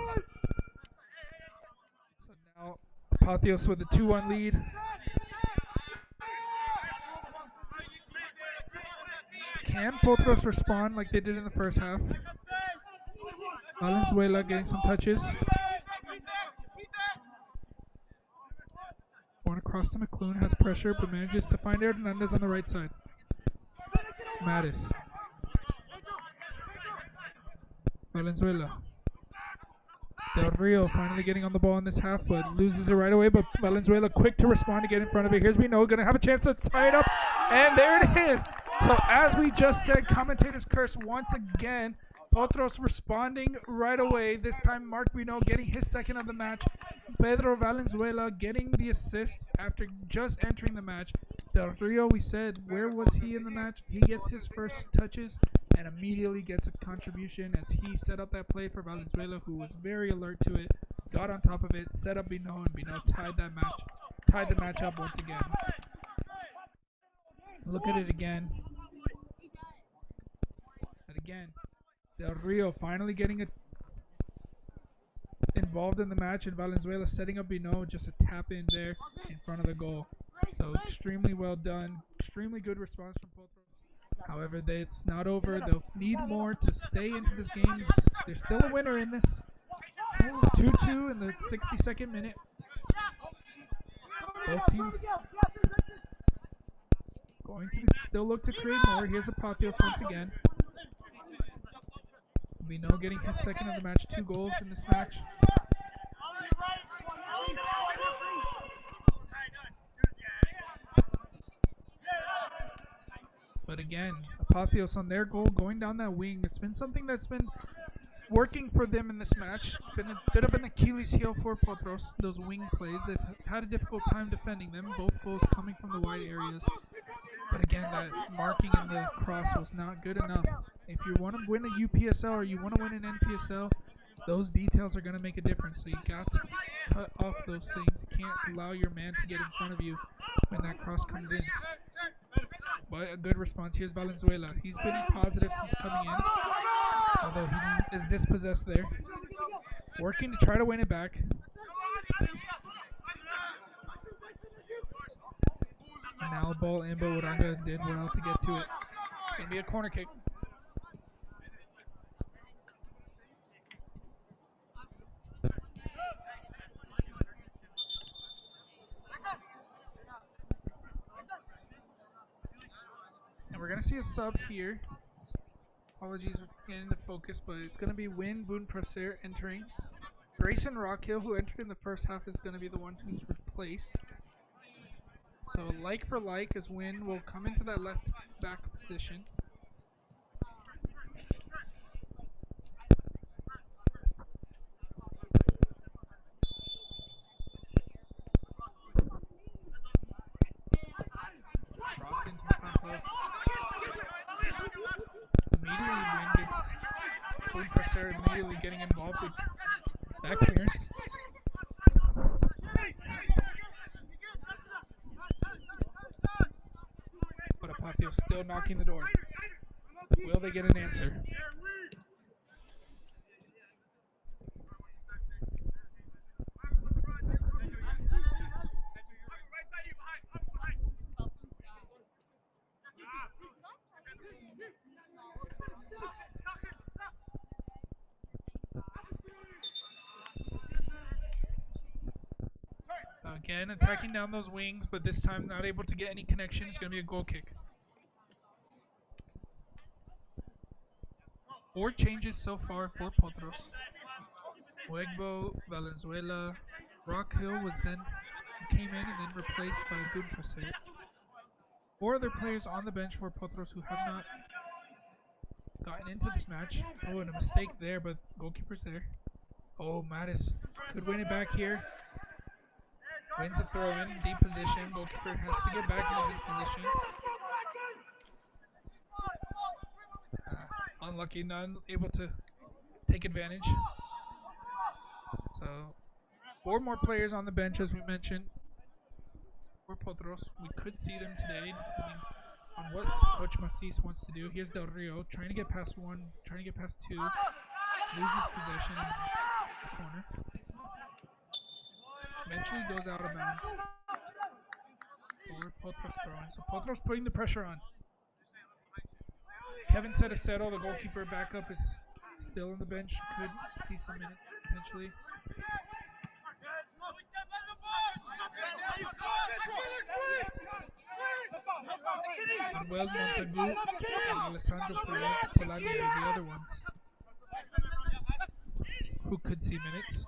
So now Apotheos with a 2-1 lead. Can Potros respond like they did in the first half? Valenzuela getting some touches. Going across to McClune, has pressure, but manages to find Hernandez on the right side. Mattis. Valenzuela. Del Rio finally getting on the ball in this half, but loses it right away. But Valenzuela quick to respond to get in front of it. Here's Bino, going to have a chance to tie it up. And there it is. So as we just said, commentator's curse once again. Potros responding right away. This time Mark Bino getting his second of the match. Pedro Valenzuela getting the assist after just entering the match. Del Rio, we said, where was he in the match? He gets his first touches and immediately gets a contribution as he set up that play for Valenzuela, who was very alert to it, got on top of it, set up Bino, and Bino tied the match up once again. Look at it again. And again, Del Rio finally getting involved in the match, and Valenzuela setting up Bino, just a tap in there in front of the goal. So extremely well done, extremely good response from Potros. However, it's not over. They'll need more to stay into this game. There's still a winner in this. 2-2 in the 62nd minute. Both teams going to still look to create more. Here's Apotheos once again. Bino getting his second of the match, 2 goals in this match. But again, Apotheos on their goal, going down that wing. It's been something that's been working for them in this match. Been a bit of an Achilles heel for Potros, those wing plays. They've had a difficult time defending them, both goals coming from the wide areas. But again, that marking in the cross was not good enough. If you want to win a UPSL or you want to win an NPSL, those details are going to make a difference. So you got to cut off those things. You can't allow your man to get in front of you when that cross comes in. But a good response. Here's Valenzuela. He's been positive since coming in, although he is dispossessed there. Working to try to win it back. And now a ball in, but Uranga did well to get to it. It's going to be a corner kick. And we're going to see a sub here. Apologies for getting the focus, but it's going to be Win Boon Praser entering. Grayson Rockhill, who entered in the first half, is going to be the one who's replaced. So like for like, as Win will come into that left back position. Cross into the front post. Immediately Win gets Boon Praser immediately getting involved with that clearance. But Apotheos still knocking the door. Will they get an answer? Again, attacking down those wings, but this time not able to get any connection. It's going to be a goal kick. 4 changes so far for Potros. Huegbo, Valenzuela, Rockhill came in and then replaced by Boon Praser. 4 other players on the bench for Potros who have not gotten into this match. Oh, and a mistake there, but goalkeeper's there. Oh, Mattis could win it back here. Wins a throw in, deep position. Goalkeeper has to get back into his position. Unlucky, not able to take advantage. So, 4 more players on the bench, as we mentioned, for Potros. We could see them today, depending on what Coach Macis wants to do. Here's Del Rio trying to get past 1, trying to get past 2. Loses possession in the corner. Eventually goes out of bounds for Potros throwing. So Potros putting the pressure on. Kevin Cetacero, the goalkeeper backup, is still on the bench. Could see some minutes potentially. Manuel Montagu and Alessandro Polani are the other ones who could see minutes.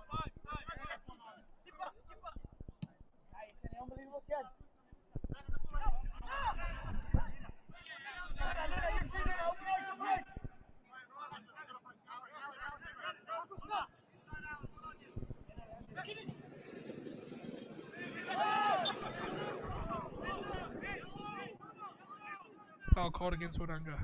Foul called against Waranga.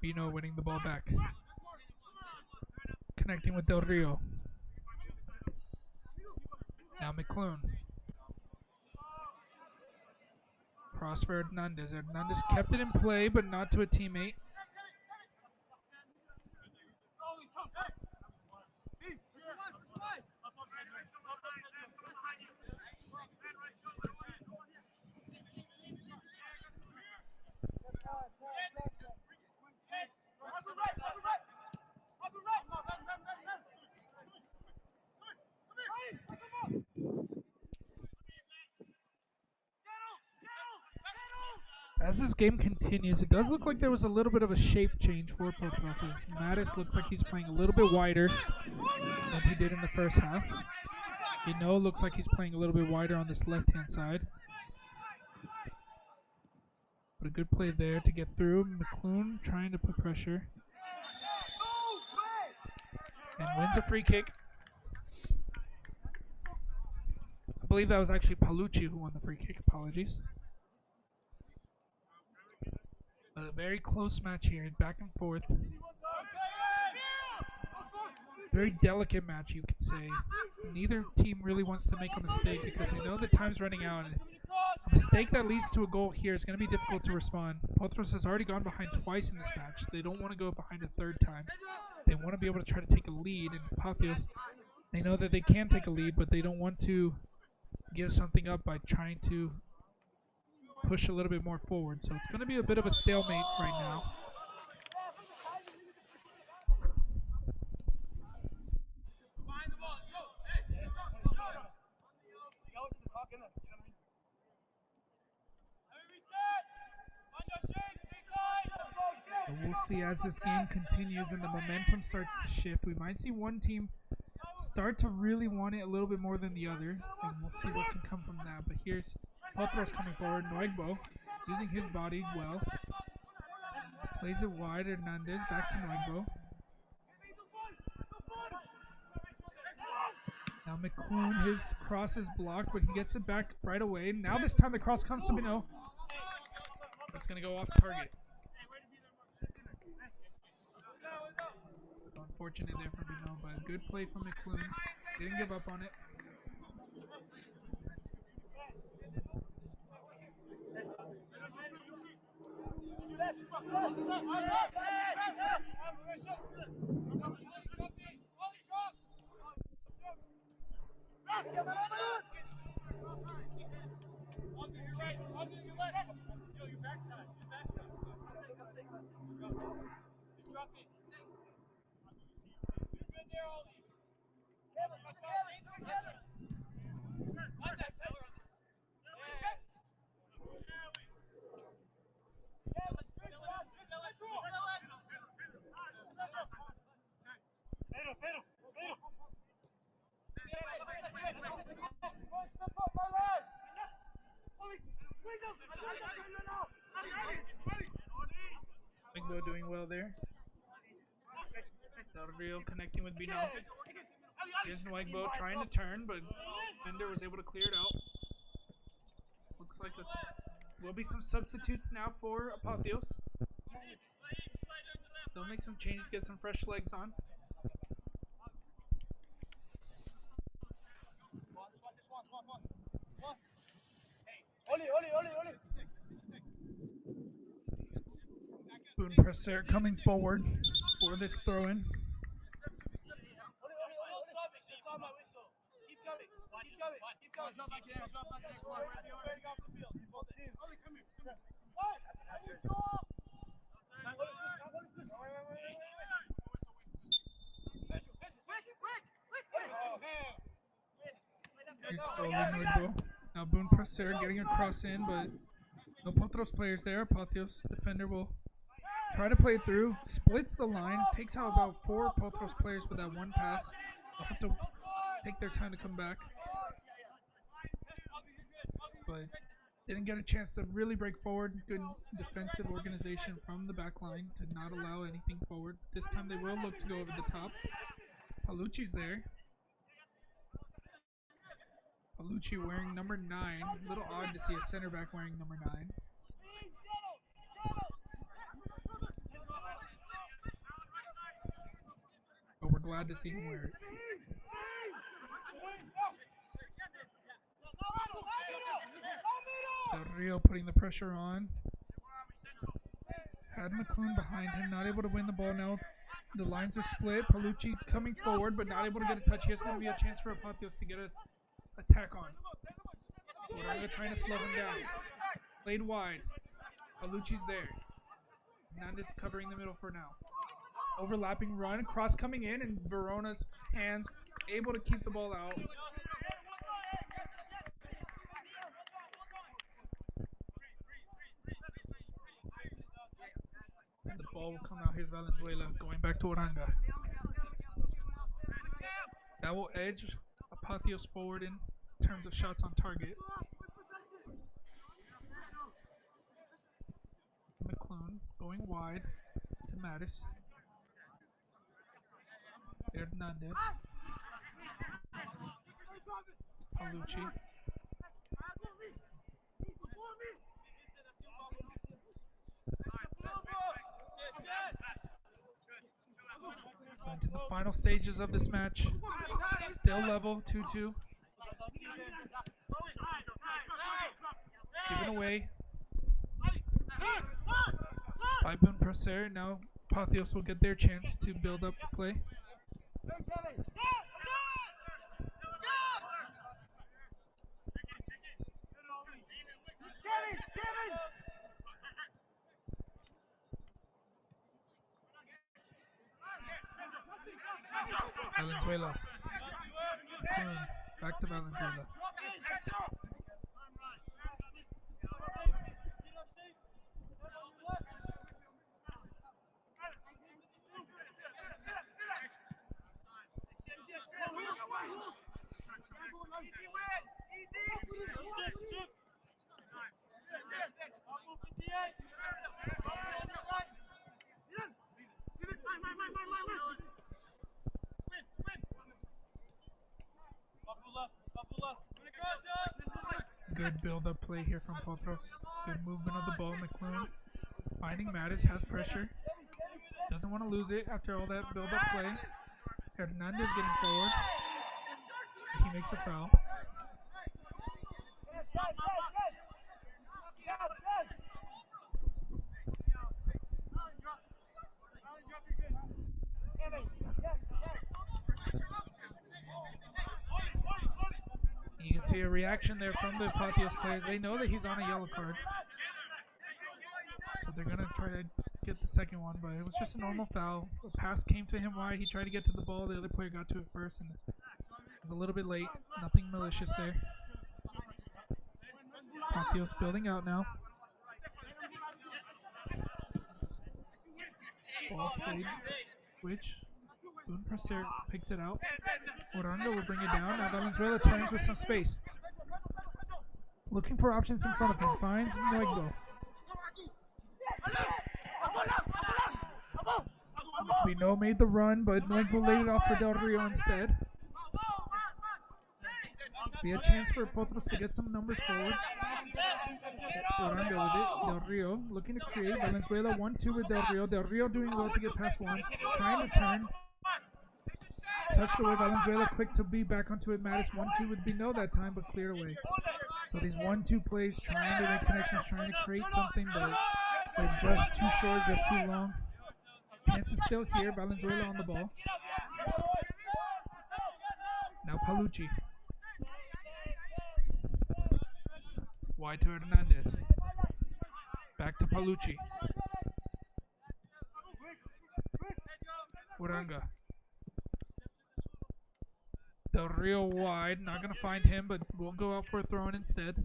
Bino winning the ball back. Connecting with Del Rio. Now McClune. Cross for Hernandez. Hernandez kept it in play, but not to a teammate. As this game continues, it does look like there was a little bit of a shape change for Potros. Mattis looks like he's playing a little bit wider than he did in the first half. Gino looks like he's playing a little bit wider on this left-hand side. But a good play there to get through. McClune trying to put pressure. And wins a free kick. I believe that was actually Palucci who won the free kick. Apologies. But a very close match here, back and forth. Very delicate match, you could say. Neither team really wants to make a mistake because they know the time's running out. A mistake that leads to a goal here is going to be difficult to respond. Potros has already gone behind twice in this match. They don't want to go behind a third time. They want to be able to try to take a lead. And Apotheos, they know that they can take a lead, but they don't want to give something up by trying to push a little bit more forward. So it's going to be a bit of a stalemate right now. So we'll see as this game continues and the momentum starts to shift. We might see one team start to really want it a little bit more than the other, and we'll see what can come from that. But here's Potros coming forward. Noigbo using his body well. Plays it wide. Hernandez back to Noigbo. Now McClune, his cross is blocked, but he gets it back right away. Now this time the cross comes to Bino. That's going to go off target. Unfortunate there for Bino, but a good play from McClune. Didn't give up on it. Wigbo doing well there. Del Rio connecting with Bino. Here's Nwigbo trying to turn, but Fender was able to clear it out. Looks like there will be some substitutes now for Apotheos. They'll make some changes, get some fresh legs on. Boone Presser coming forward for this throw-in. Now Boone Presser getting a cross in, but no Potros players there. Apotheos defender will try to play through, splits the line, takes out about 4 Potros players with that one pass. They'll have to take their time to come back. But didn't get a chance to really break forward. Good defensive organization from the back line to not allow anything forward. This time they will look to go over the top. Palucci's there. Palucci wearing number 9. A little odd to see a center back wearing number 9. But we're glad to see him wear it. Del Rio putting the pressure on. Had McClune behind him, not able to win the ball now. The lines are split. Palucci coming forward, but not able to get a touch. Here's going to be a chance for Apotheos to get an attack on. Oranga trying to slow him down. Played wide. Palucci's there. Hernandez covering the middle for now. Overlapping run, cross coming in, and Verona's hands able to keep the ball out. And the ball will come out. Here's Valenzuela going back to Oranga. That will edge Apotheos forward in terms of shots on target. McClune going wide to Mattis. Hernandez. Palucci. Into the final stages of this match. Still level, 2-2. Given away. By Boone Presser. Now Apotheos will get their chance to build up the play. Valenzuela. Back to Valenzuela. Good build-up play here from Potros. Good movement of the ball. McClune finding Mattis, has pressure. Doesn't want to lose it after all that build-up play. Hernandez getting forward. He makes a foul. You can see a reaction there from the Apotheos players. They know that he's on a yellow card. So they're going to try to get the second one, but it was just a normal foul. The pass came to him wide. He tried to get to the ball. The other player got to it first, and it was a little bit late. Nothing malicious there. Apotheos building out now. Ball played. Switch. Boone Procer picks it out. Oranga will bring it down. Now Valenzuela turns with some space. Looking for options in front of him. Finds Nuegbo. We know made the run, but Nuegbo laid it off for Del Rio instead. Be a chance for Potros to get some numbers forward. Oranga with it. Del Rio looking to create. Valenzuela 1-2 with Del Rio. Del Rio doing well to get past one. Trying to turn. Touched away. Valenzuela quick to be back onto it. Mattis 1-2 with Bino that time, but cleared away. So these 1-2 plays, trying to make connections, trying to create something, but they're just too short, just too long. Chance is still here. Valenzuela on the ball. Now Palucci. Wide to Hernandez. Back to Palucci. Uranga. Del Rio wide. Not going to find him, but we'll go out for a throw-in instead.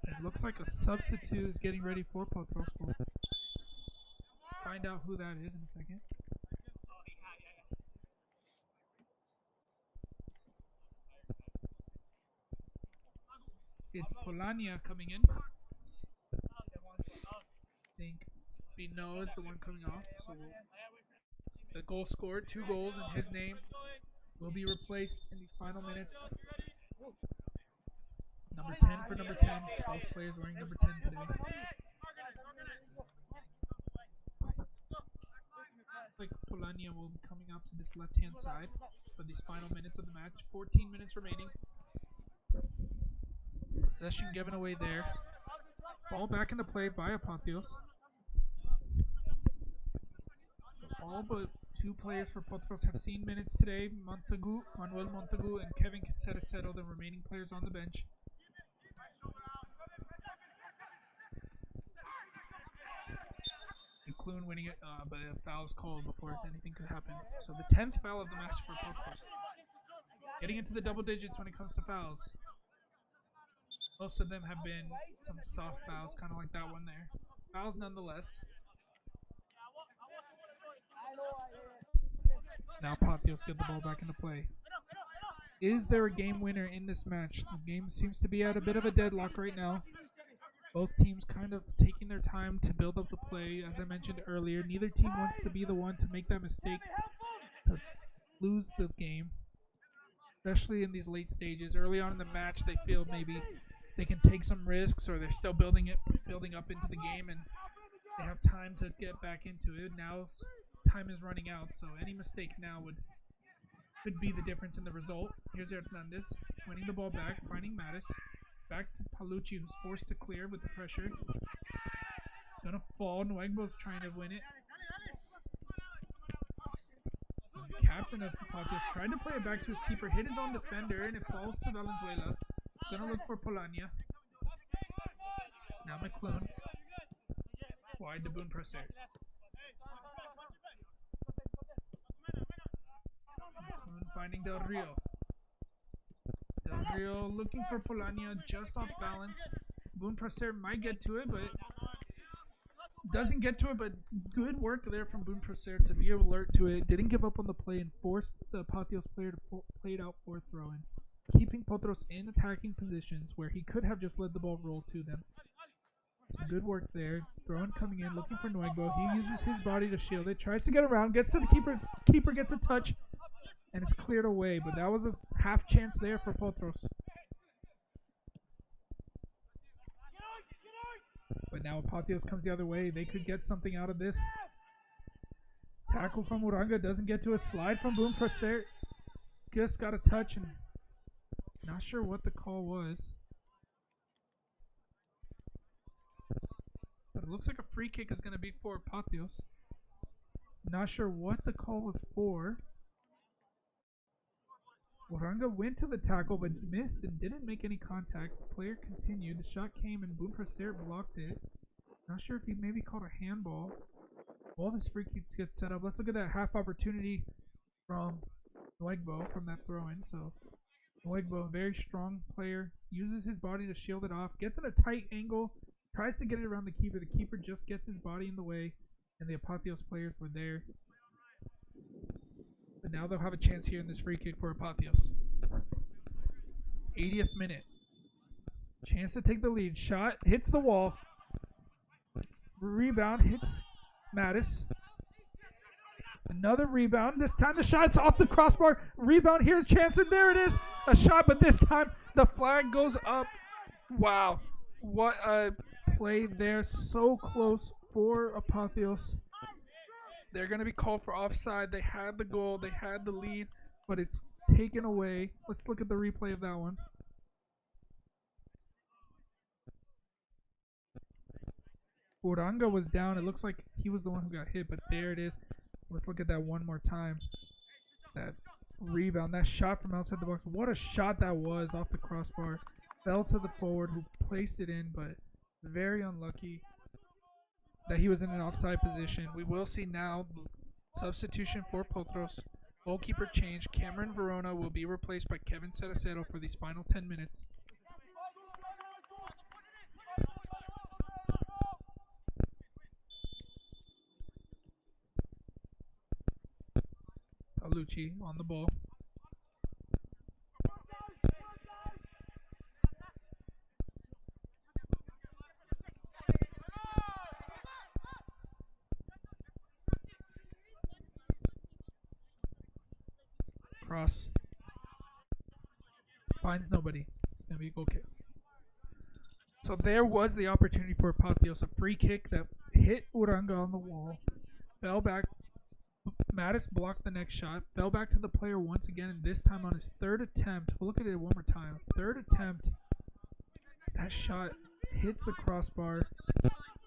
It looks like a substitute is getting ready for Potros. We'll find out who that is in a second. It's Polania coming in. I think Bino is the one coming off. So the goal scored, 2 goals, and his name will be replaced in the final minutes. Number 10 for number 10. Both players wearing number 10 today. Looks like Polania will be coming out to this left-hand side for these final minutes of the match. 14 minutes remaining. Possession given away there. Ball back into play by Apotheos. All but 2 players for Potros have seen minutes today. Manuel Montagu, and Kevin Cerecero, the remaining players on the bench. Clune winning it, but a foul's called before anything could happen. So the 10th foul of the match for Potros. Getting into the double digits when it comes to fouls. Most of them have been some soft fouls, kind of like that one there. Fouls nonetheless. Now Apotheos get the ball back into play. Is there a game winner in this match? The game seems to be at a bit of a deadlock right now. Both teams kind of taking their time to build up the play. As I mentioned earlier, neither team wants to be the one to make that mistake to lose the game, especially in these late stages. Early on in the match, they feel maybe they can take some risks, or they're still building up into the game, and they have time to get back into it. Now time is running out, so any mistake now could be the difference in the result. Here's Hernandez winning the ball back, finding Mattis. Back to Palucci, who's forced to clear with the pressure. Gonna fall. Nuegbo's trying to win it. The captain of Potros tried to play it back to his keeper, hit his own defender, and it falls to Valenzuela. Gonna look for Polania. Now McClune. Wide to Boone Procer. McClune finding Del Rio. Del Rio looking for Polania, just off balance. Boone Procer might get to it, but doesn't get to it. But good work there from Boone Procer to be alert to it. Didn't give up on the play and forced the Apotheos player to play it out for a throw-in, keeping Potros in attacking positions where he could have just let the ball roll to them. So good work there. Throw-in coming in, looking for Nuegbo. He uses his body to shield it, tries to get around, gets to the keeper. Keeper gets a touch, and it's cleared away, but that was a half chance there for Potros. But now Apotheos comes the other way. They could get something out of this. Tackle from Uranga, doesn't get to a slide from Boone Procer. Just got a touch, and not sure what the call was. But it looks like a free kick is going to be for Apotheos. Not sure what the call was for. Uranga went to the tackle but missed and didn't make any contact. The player continued. The shot came and Boone Procer blocked it. Not sure if he maybe called a handball. All this free kicks get set up. Let's look at that half opportunity from Nuegbo from that throw-in. So Nuegbo, very strong player, uses his body to shield it off, gets in a tight angle, tries to get it around the keeper. The keeper just gets his body in the way. and the Apotheos players were there. But now they'll have a chance here in this free kick for Apotheos. 80th minute. Chance to take the lead. Shot hits the wall. Rebound hits Mattis. Another rebound. This time the shot's off the crossbar. Rebound. Here's chance, and there it is. A shot, but this time the flag goes up. Wow. What a play there. So close for Apotheos. They're going to be called for offside. They had the goal. They had the lead, but it's taken away. Let's look at the replay of that one. Uranga was down. It looks like he was the one who got hit, but there it is. Let's look at that one more time. That rebound, that shot from outside the box. What a shot that was off the crossbar. Fell to the forward who placed it in, but very unlucky that he was in an offside position. We will see now substitution for Potros. Goalkeeper change. Cameron Verona will be replaced by Kevin Ceracero for these final 10 minutes. Paolucci on the ball. Cross. Finds nobody. It's going to be a goal kick. So there was the opportunity for Apotheos. A free kick that hit Uranga on the wall. Fell back. Mattis blocked the next shot. Fell back to the player once again, and this time on his third attempt. We'll look at it one more time. Third attempt. That shot hits the crossbar.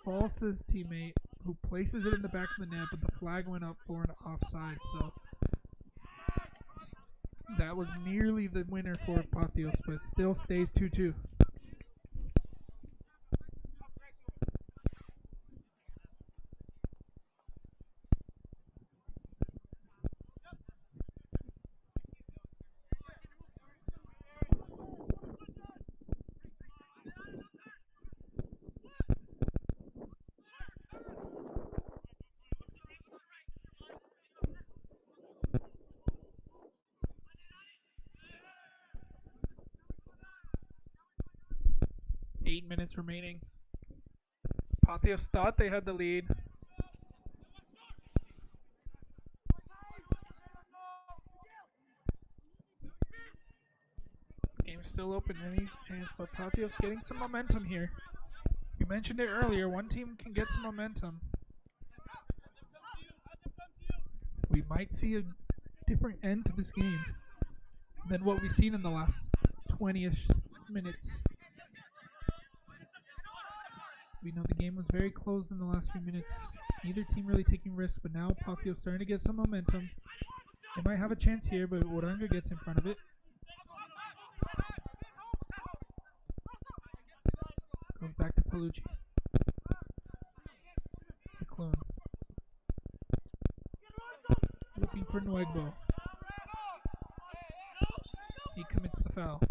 Falls to his teammate, who places it in the back of the net, but the flag went up for an offside. So that was nearly the winner for Apotheos, but it still stays 2-2. Minutes remaining. Apotheos thought they had the lead. Game's still open, any chance, but Apotheos getting some momentum here. You mentioned it earlier, one team can get some momentum. We might see a different end to this game than what we've seen in the last 20-ish minutes. We know the game was very close in the last few minutes. Neither team really taking risks, but now Apotheos starting to get some momentum. They might have a chance here, but Uranga gets in front of it. Goes back to Paolucci. McClune. Looking for Nuegbo. He commits the foul.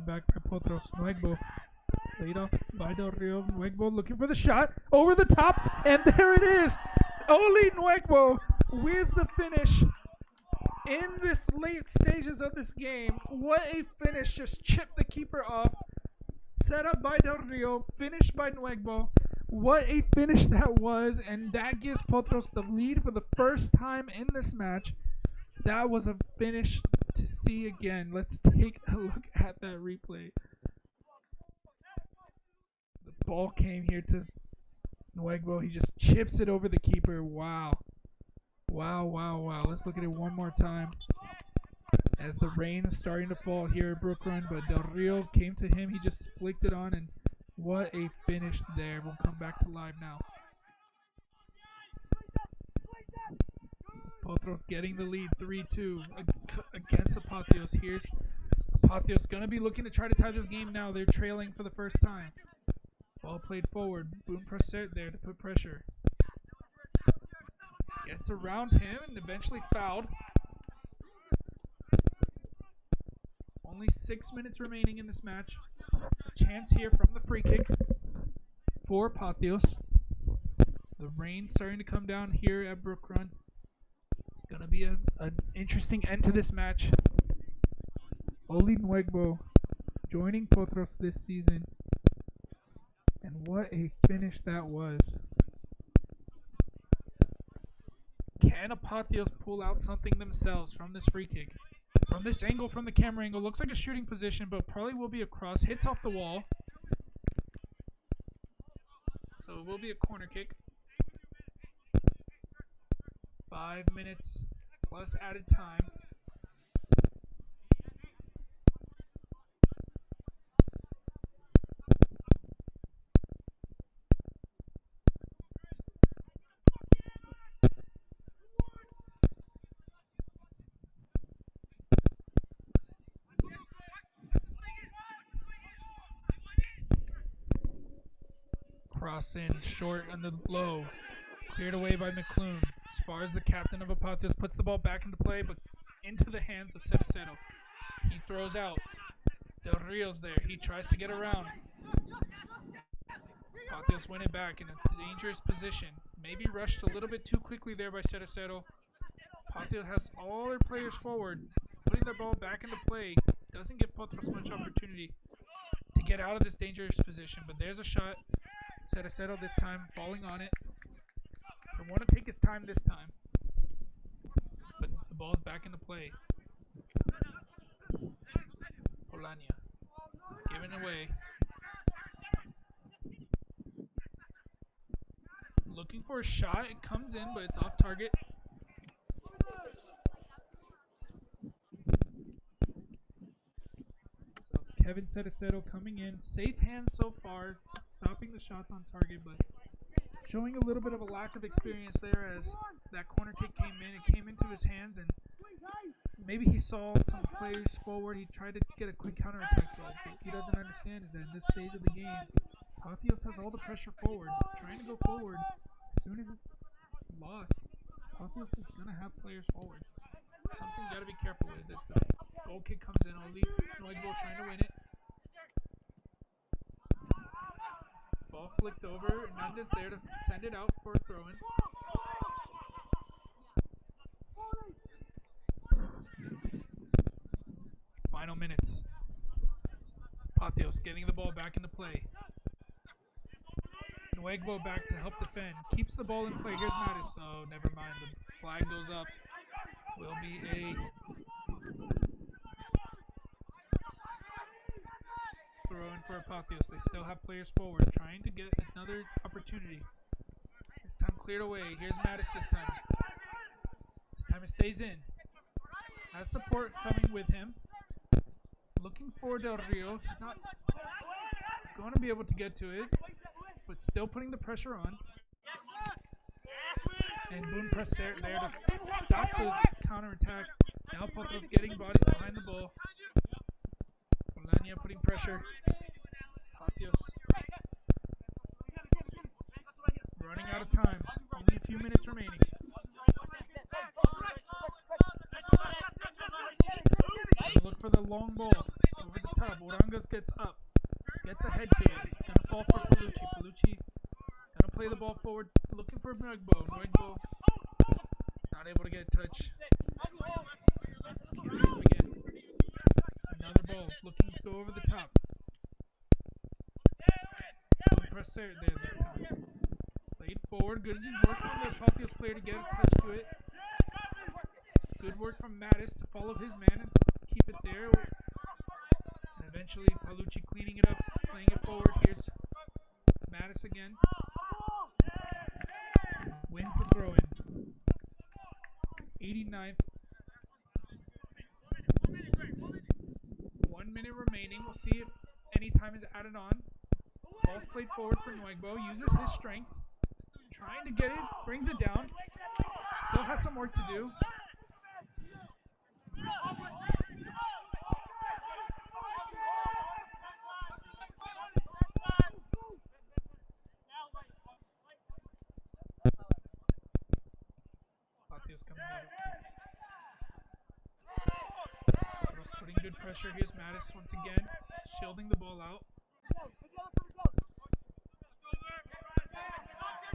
Back by Potros. Nuegbo laid off by Del Rio. Nuegbo looking for the shot over the top, and there it is. Oli Nuegbo with the finish in this late stages of this game. What a finish! Just chipped the keeper off. Set up by Del Rio, finished by Nuegbo. What a finish that was, and that gives Potros the lead for the first time in this match. That was a finish to see again. Let's take a look at that replay. The ball came here to Nuegbo. He just chips it over the keeper. Wow. Wow, wow, wow. Let's look at it one more time. As the rain is starting to fall here at Brook Run, but Del Rio came to him. He just flicked it on, and what a finish there. We'll come back to live now. Potros getting the lead 3-2 against Apotheos. Here's Apotheos going to be looking to try to tie this game now. They're trailing for the first time. Ball played forward. Boom Preseason there to put pressure. Gets around him and eventually fouled. Only 6 minutes remaining in this match. Chance here from the free kick for Apotheos. The rain starting to come down here at Brook Run. It's going to be an interesting end to this match. Oli Nuegbo joining Potros this season. And what a finish that was. Can Apotheos pull out something themselves from this free kick? From this angle, from the camera angle, looks like a shooting position, but probably will be a cross. Hits off the wall. So it will be a corner kick. 5 minutes plus added time. Cross in, short under the low. Cleared away by McClune. As far as the captain of Apotheos puts the ball back into play, but into the hands of Cerecero. He throws out. Del Rio's there. He tries to get around. Apotheos win it back in a dangerous position. Maybe rushed a little bit too quickly there by Cerecero. Apotheos has all their players forward. Putting their ball back into play doesn't give Potros much opportunity to get out of this dangerous position, but there's a shot. Cerecero this time falling on it. I want to take his time this time. But the ball's back into play. Polania. Given away. Looking for a shot. It comes in, but it's off target. So Kevin Cerecero coming in. Safe hands so far. Stopping the shots on target, but showing a little bit of a lack of experience there as that corner kick came in. It came into his hands, and maybe he saw some players forward. He tried to get a quick counterattack, but what he doesn't understand is that in this stage of the game, Apotheos has all the pressure forward, trying to go forward. As soon as it's lost, Apotheos is going to have players forward. Something got to be careful with this. The goal kick comes in, Oli Nuegbo trying to win it. Ball flicked over. Hernandez there to send it out for a throw-in. Final minutes. Apotheos getting the ball back into play. Nuegbo back to help defend. Keeps the ball in play. Here's Mattis. Oh, never mind. The flag goes up. Will be a throw in for Apotheos. They still have players forward, trying to get another opportunity. This time cleared away. Here's Mattis this time. This time it stays in. Has support coming with him. Looking for Del Rio. He's not going to be able to get to it, but still putting the pressure on. And Boom Preseason there to stop the counterattack. Now Potros getting bodies behind the ball. Polania putting pressure. Apotheos running out of time. Only a few minutes remaining. Look for the long ball over the top. Orangas gets up. Gets ahead to it. It's going to fall for Palucci. Palucci going to play the ball forward. Looking for Nuegbo. Nuegbo not able to get a touch. Again. Another ball. Looking to go over the top. Presser there this time. Played forward. Good work from the Apotheos player to get a touch to it. Good work from Mattis to follow his man and keep it there. And eventually Palucci cleaning it up, playing it forward. Here's Mattis again. Wins the throw-in. 89th. 1 minute remaining. We'll see if any time is added on. Ball's played forward for Nuegbo. Uses his strength. Trying to get it. Brings it down. Still has some work to do. Apotheos coming over. Potros putting good pressure. Here's Mattis once again, shielding the ball out.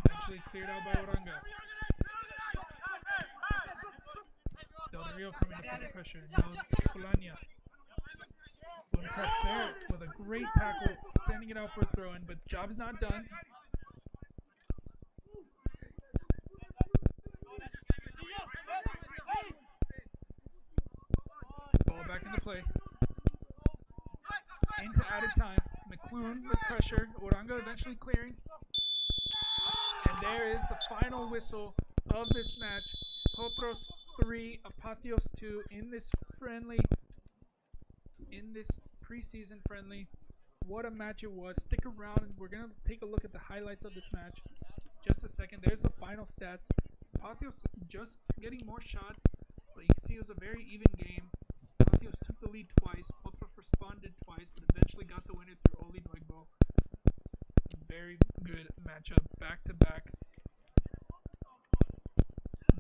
Eventually cleared out by Oranga. Del Rio coming to put the pressure. Now Colania. Buen Pracer with a great tackle, sending it out for a throw-in, but job's not done. Ball back into play. Into added time. McClune with pressure. Oranga eventually clearing. And there is the final whistle of this match. Potros 3, Apotheos 2 in this preseason friendly. What a match it was. Stick around and we're going to take a look at the highlights of this match. Just a second. There's the final stats. Apotheos just getting more shots, but you can see it was a very even game. Apotheos took the lead twice. Potros responded twice, but eventually got the winner through Oli Nuegbo. Very good matchup, back to back.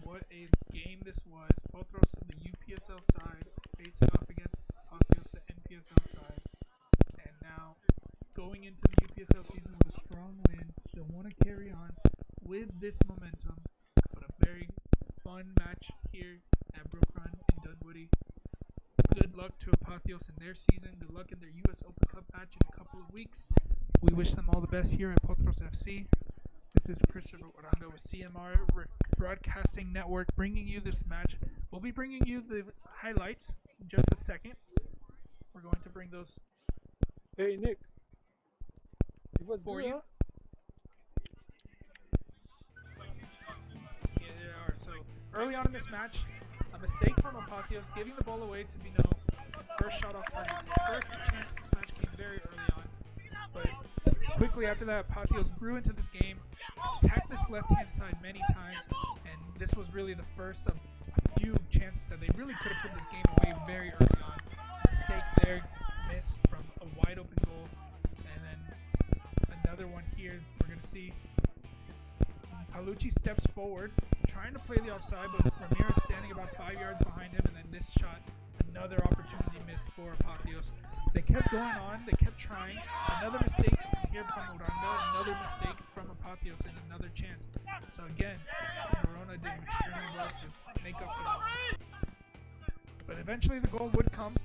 What a game this was. Potros, the UPSL side, facing off against Apotheos, the NPSL side. And now, going into the UPSL season with a strong win, they'll want to carry on with this momentum. But a very fun match here at Brook Run in Dunwoody. Good luck to Apotheos in their season. Good luck in their US Open Cup match in a couple of weeks. We wish them all the best here at Potros FC. This is Christopher Oranga with CMR Broadcasting Network bringing you this match. We'll be bringing you the highlights in just a second. We're going to bring those. Hey Nick, it was for good, you. huh? Yeah, they are. So early on in this match, a mistake from Apotheos, giving the ball away to Bino. First shot off target. So first chance this match came very early on. But quickly after that, Apotheos grew into this game, attacked this left-hand side many times, and this was really the first of a few chances that they really could have put this game away very early on. Mistake there, miss from a wide-open goal, and then another one here. We're going to see Palucci steps forward, trying to play the offside, but Ramirez standing about 5 yards behind him, and then this shot, another opportunity missed for Apotheos. They kept going on, they kept trying. Another mistake here from Oranga, another mistake from Apotheos, and another chance. So again, Verona did extremely well to make up for that. But eventually the goal would come.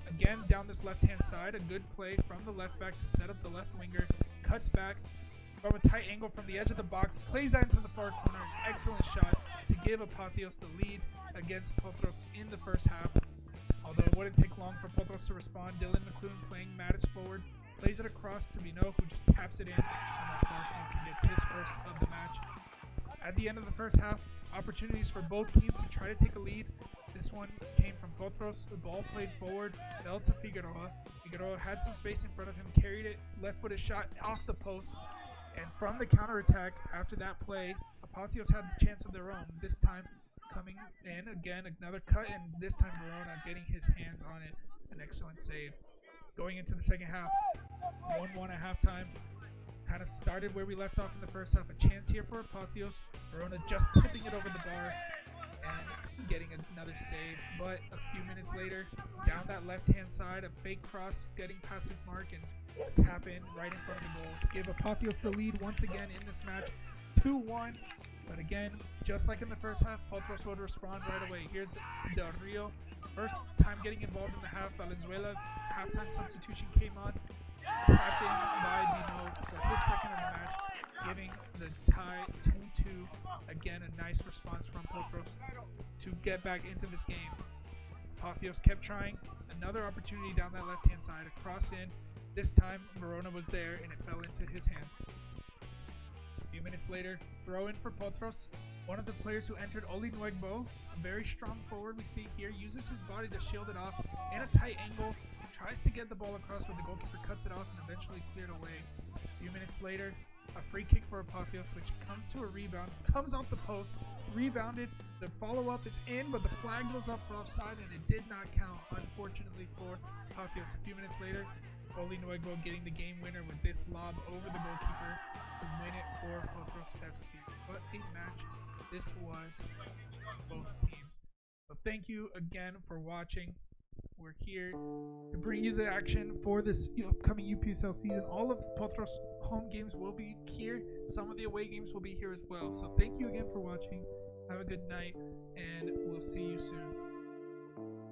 Again, down this left-hand side, a good play from the left back to set up the left winger. Cuts back from a tight angle from the edge of the box, plays that into the far corner. An excellent shot to give Apotheos the lead against Potros in the first half. Although it wouldn't take long for Potros to respond. Dylan McClune playing Mattis forward, plays it across to Bino, who just taps it in on that far post and gets his first of the match. At the end of the first half, opportunities for both teams to try to take a lead. This one came from Potros. The ball played forward, fell to Figueroa. Figueroa had some space in front of him, carried it, left-footed shot off the post. And from the counterattack, after that play, Apotheos had the chance of their own. This time, coming in again, another cut, and this time Verona getting his hands on it. An excellent save. Going into the second half, 1-1 at halftime. Kind of started where we left off in the first half. A chance here for Apotheos. Verona just tipping it over the bar and getting another save. But a few minutes later, down that left-hand side, a fake cross getting past his mark and a tap in right in front of the goal to give Apotheos the lead once again in this match. 2-1. But again, just like in the first half, Potros would respond right away. Here's Del Rio. First time getting involved in the half. Valenzuela, halftime substitution came on. Tapped in by Bino for his second of the match, giving the tie 2-2. Again, a nice response from Potros to get back into this game. Apotheos kept trying. Another opportunity down that left-hand side. A cross in. This time, Verona was there, and it fell into his hands. A few minutes later, throw in for Potros. One of the players who entered, Oli Nuegbo, a very strong forward we see here, uses his body to shield it off in a tight angle, tries to get the ball across, but the goalkeeper cuts it off and eventually cleared away. A few minutes later, a free kick for Apotheos, which comes to a rebound, comes off the post, rebounded. The follow-up is in, but the flag goes up for offside, and it did not count, unfortunately, for Apotheos. A few minutes later, Oli Nuegbo getting the game winner with this lob over the goalkeeper to win it for Potros FC. What a match this was for both teams. So thank you again for watching. We're here to bring you the action for this upcoming UPSL season. All of Potros' home games will be here. Some of the away games will be here as well. So thank you again for watching. Have a good night, and we'll see you soon.